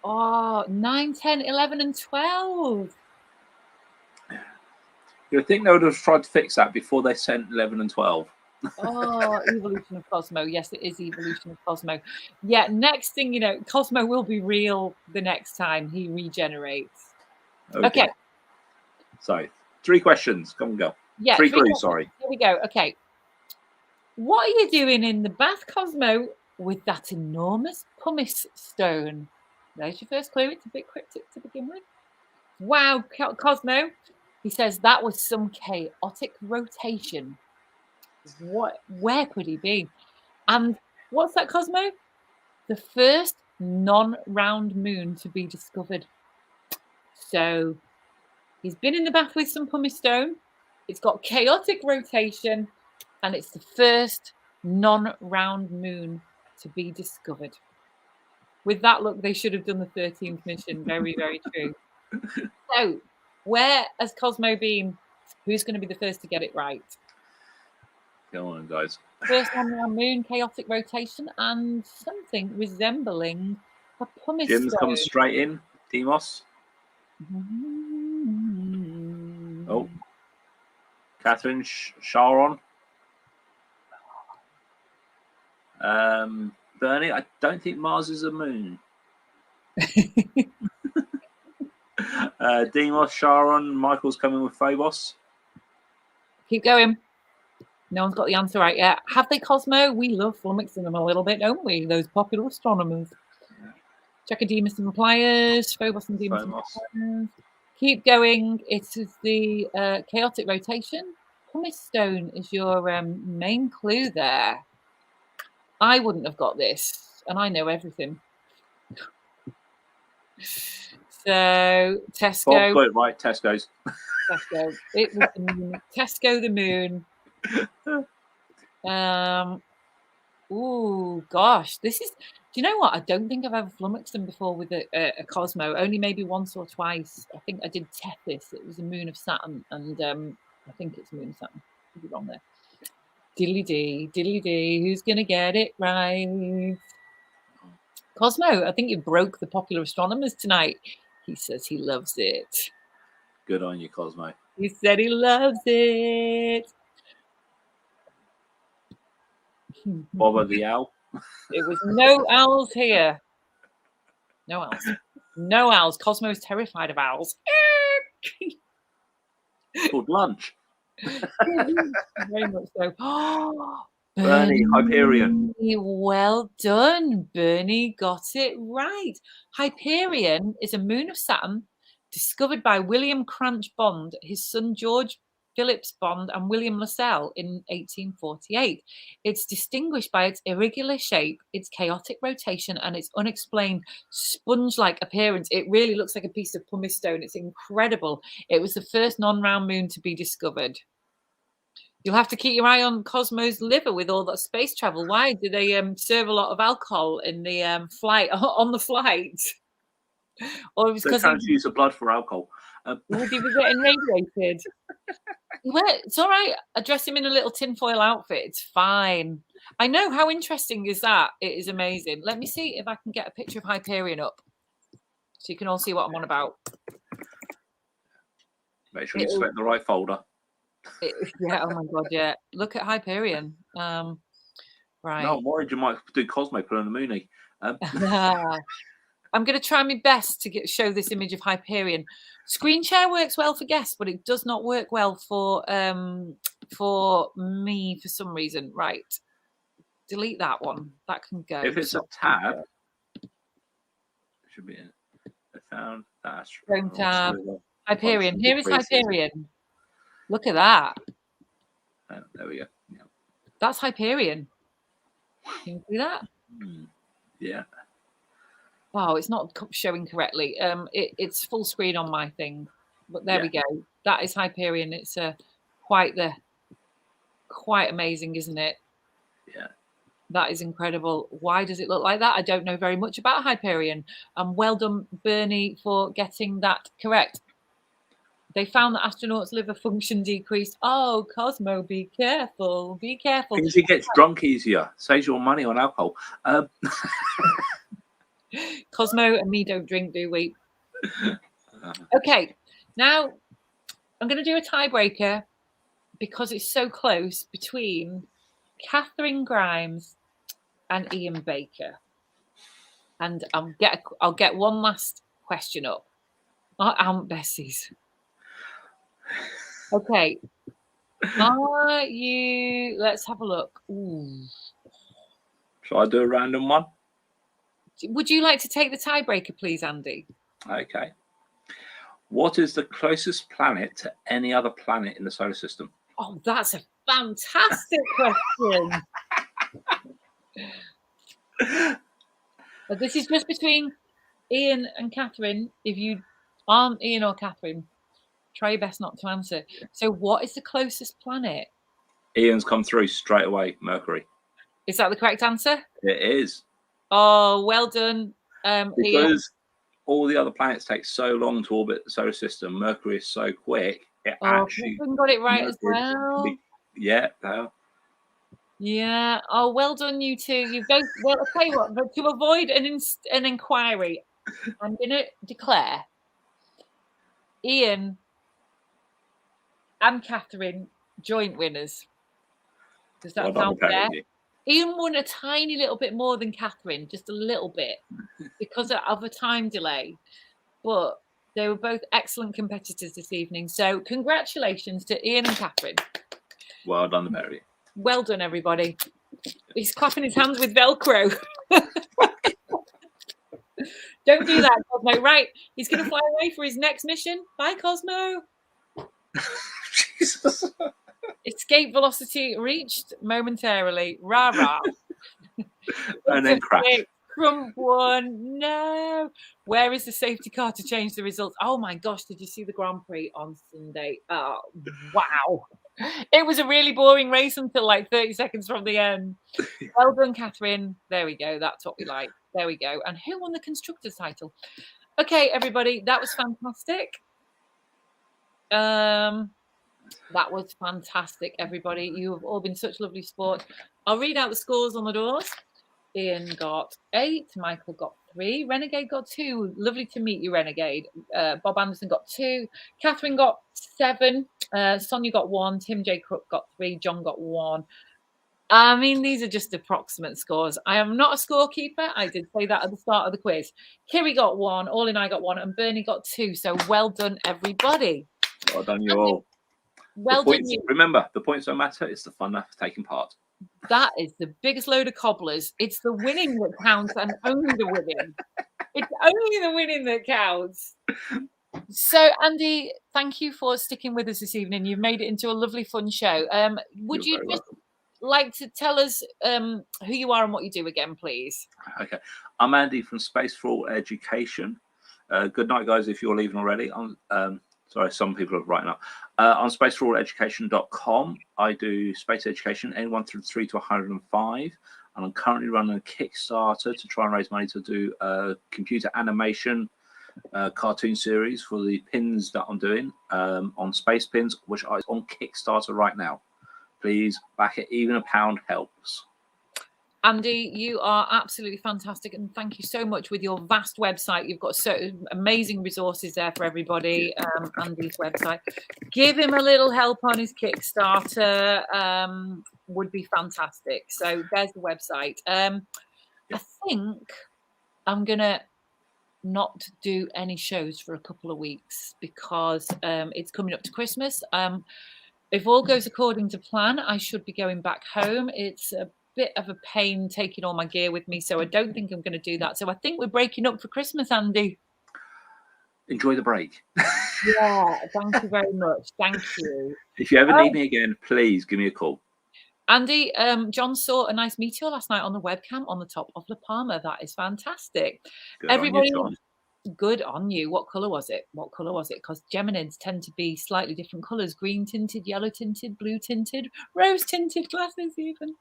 Oh, 9, 10, 11, and 12. You would think they would have tried to fix that before they sent 11 and 12. Oh, Evolution of Cosmo. Yes, it is Evolution of Cosmo. Yeah, next thing you know, Cosmo will be real the next time he regenerates. Okay. So, 3 questions. Come and go. Yeah, 3 clues, sorry. Here we go. Okay. What are you doing in the bath, Cosmo, with that enormous pumice stone? There's your first clue. It's a bit cryptic to begin with. Wow, Cosmo. He says that was some chaotic rotation. Where could he be? And what's that, Cosmo? The first non-round moon to be discovered. So he's been in the bath with some pumice stone. It's got chaotic rotation, and it's the first non-round moon to be discovered. With that look, they should have done the 13th mission. Very, very true. So, where has Cosmo been? Who's going to be the first to get it right? Come on, guys. First non-round moon, chaotic rotation, and something resembling a pumice stone. Jim's come straight in. Demos. Oh. Catherine Sharon. Bernie, I don't think Mars is a moon. Demos, Sharon, Michael's coming with Phobos. Keep going. No one's got the answer right yet. Have they, Cosmo? We love flummoxing them a little bit, don't we? Those popular astronomers. Demas and Pliers, Phobos and Demas and Pliers. Keep going. It is the chaotic rotation. Pumice stone is your main clue there. I wouldn't have got this, and I know everything. So Tesco. Bob got it right. Tesco's. Tesco. It was the moon. Tesco the moon. Oh gosh, this is. Do you know what? I don't think I've ever flummoxed them before with a Cosmo. Only maybe once or twice. I think I did Tethys. It was a moon of Saturn, and I think it's a moon of Saturn. Could be wrong there. Diddly dee. Who's gonna get it right? Cosmo, I think you broke the popular astronomers tonight. He says he loves it. Good on you, Cosmo. He said he loves it. Bobber the owl. It was no owls here. No owls. No owls. Cosmo's terrified of owls. It's called lunch. Very much so. Bernie, Hyperion. Well done. Bernie got it right. Hyperion is a moon of Saturn discovered by William Cranch Bond, his son George Phillips Bond and William Lassell in 1848. It's distinguished by its irregular shape, its chaotic rotation, and its unexplained sponge-like appearance. It really looks like a piece of pumice stone. It's incredible. It was the first non-round moon to be discovered. You'll have to keep your eye on Cosmo's liver with all that space travel. Why do they serve a lot of alcohol in the flight on the flight? Or it was because They're trying to use the blood for alcohol. would he be getting radiated? It's all right. I dress him in a little tinfoil outfit. It's fine. I know. How interesting is that? It is amazing. Let me see if I can get a picture of Hyperion up so you can all see what I'm on about. Make sure you select the right folder. Yeah. Oh my God. Yeah. Look at Hyperion. Right. No, I'm worried you might do Cosmo put on the Mooney. I'm going to try my best to show this image of Hyperion. Screen share works well for guests, but it does not work well for me for some reason. Right. Delete that one. That can go. If it's a tab, it should be in. I found that. Chrome tab. Hyperion. Here is Hyperion. Look at that. There we go. Yeah. That's Hyperion. Can you see that? Yeah. Wow, it's not showing correctly. It's full screen on my thing, but there we go. That is Hyperion. It's quite amazing, isn't it? Yeah. That is incredible. Why does it look like that? I don't know very much about Hyperion. Well done, Bernie, for getting that correct. They found that astronauts' liver function decreased. Oh, Cosmo, be careful. Be careful. Because he gets drunk easier. Saves your money on alcohol. Cosmo and me don't drink, do we? Okay, now I'm going to do a tiebreaker because it's so close between Catherine Grimes and Ian Baker. And I'll get one last question up. Aunt Bessie's. Okay. Let's have a look. Ooh. Shall I do a random one? Would you like to take the tiebreaker, please, Andy? Okay. What is the closest planet to any other planet in the solar system? Oh, that's a fantastic question. This is just between Ian and Catherine. If you aren't Ian or Catherine, try your best not to answer. So what is the closest planet? Ian's come through straight away. Mercury. Is that the correct answer? It is. Oh, well done, because Ian. All the other planets take so long to orbit the solar system. Mercury is so quick. Catherine got it right as well. Yeah. Yeah. Oh, well done, you two. You both. Well, I'll tell you what. But to avoid an inquiry, I'm going to declare Ian and Catherine joint winners. Does that sound fair? Ian won a tiny little bit more than Catherine, just a little bit, because of a time delay. But they were both excellent competitors this evening. So congratulations to Ian and Catherine. Well done, Mary. Well done, everybody. He's clapping his hands with Velcro. Don't do that, Cosmo. Right, he's going to fly away for his next mission. Bye, Cosmo. Jesus. Escape velocity reached momentarily. Rah, rah. And then crash. Crump one. No. Where is the safety car to change the results? Oh, my gosh. Did you see the Grand Prix on Sunday? Oh, wow. It was a really boring race until like 30 seconds from the end. Well done, Catherine. There we go. That's what we like. There we go. And who won the constructor's title? Okay, everybody. That was fantastic. That was fantastic, everybody. You have all been such lovely sport. I'll read out the scores on the doors. Ian got 8. Michael got 3. Renegade got 2. Lovely to meet you, Renegade. Bob Anderson got 2. Catherine got 7. Sonia got 1. Tim J. Crook got 3. John got 1. I mean, these are just approximate scores. I am not a scorekeeper. I did say that at the start of the quiz. Kiri got 1. All and I got 1. And Bernie got 2. So well done, everybody. Well done, you all. Well done, you. Remember, the points don't matter. It's the fun of taking part. That is the biggest load of cobblers. It's the winning that counts and only the winning. It's only the winning that counts. So, Andy, thank you for sticking with us this evening. You've made it into a lovely, fun show. Would you You're very just welcome. like to tell us who you are and what you do again, please? Okay, I'm Andy from Space for All Education. Good night, guys. If you're leaving already, sorry, some people are writing up. On spaceforalleducation.com, I do space education, anyone through 3 to 105. And I'm currently running a Kickstarter to try and raise money to do a computer animation cartoon series for the pins that I'm doing on Space Pins, which is on Kickstarter right now. Please back it. Even £1 helps. Andy, you are absolutely fantastic, and thank you so much with your vast website. You've got so amazing resources there for everybody. Andy's website. Give him a little help on his Kickstarter. Would be fantastic. So there's the website. I think I'm gonna not do any shows for a couple of weeks because it's coming up to Christmas. If all goes according to plan, I should be going back home. It's a bit of a pain taking all my gear with me, so I don't think I'm going to do that. So I think we're breaking up for Christmas, Andy. Enjoy the break. Yeah, thank you very much. Thank you. If you ever need me again, please give me a call. Andy, John saw a nice meteor last night on the webcam on the top of La Palma. That is fantastic. Good Everybody, on you, John. good on you. What colour was it? What colour was it? Because Geminids tend to be slightly different colours: green tinted, yellow tinted, blue tinted, rose tinted glasses even.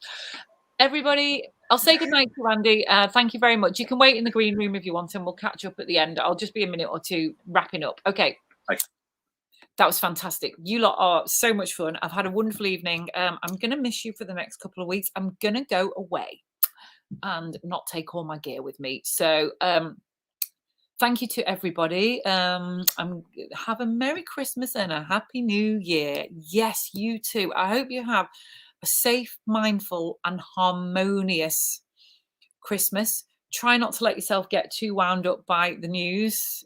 Everybody, I'll say goodnight to Andy. Thank you very much. You can wait in the green room if you want, and we'll catch up at the end. I'll just be a minute or two wrapping up. Okay. That was fantastic. You lot are so much fun. I've had a wonderful evening. I'm going to miss you for the next couple of weeks. I'm going to go away and not take all my gear with me. So thank you to everybody. Have a Merry Christmas and a Happy New Year. Yes, you too. I hope you have a safe, mindful, and harmonious Christmas. Try not to let yourself get too wound up by the news.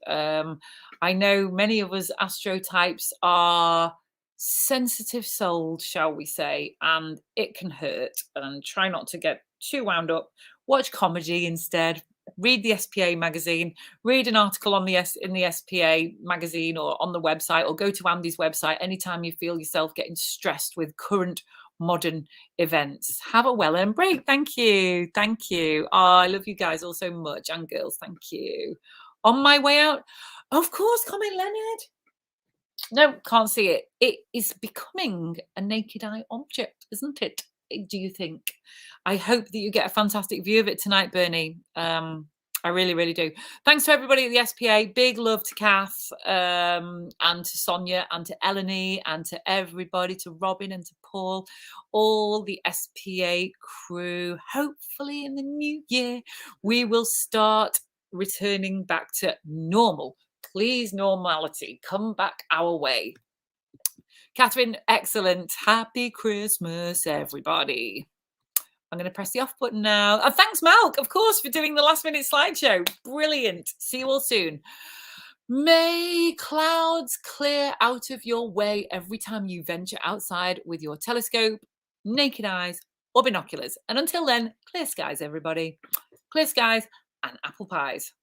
I know many of us Astro types are sensitive souled, shall we say, and it can hurt. And try not to get too wound up. Watch comedy instead. Read the SPA magazine. Read an article on in the SPA magazine or on the website, or go to Andy's website anytime you feel yourself getting stressed with current modern events. Have a well-earned break. Thank you. Thank you. Oh, I love you guys all so much, and girls, thank you. On my way out, of course, comment Leonard. No, can't see it. It is becoming a naked eye object, isn't it? Do you think? I hope that you get a fantastic view of it tonight, Bernie. I really, really do. Thanks to everybody at the SPA. Big love to Kath and to Sonia and to Eleni and to everybody, to Robin and to Paul, all the SPA crew. Hopefully in the new year, we will start returning back to normal. Please, normality, come back our way. Catherine, excellent. Happy Christmas, everybody. I'm going to press the off button now. And thanks, Malk, of course, for doing the last minute slideshow. Brilliant. See you all soon. May clouds clear out of your way every time you venture outside with your telescope, naked eyes, or binoculars. And until then, clear skies, everybody. Clear skies and apple pies.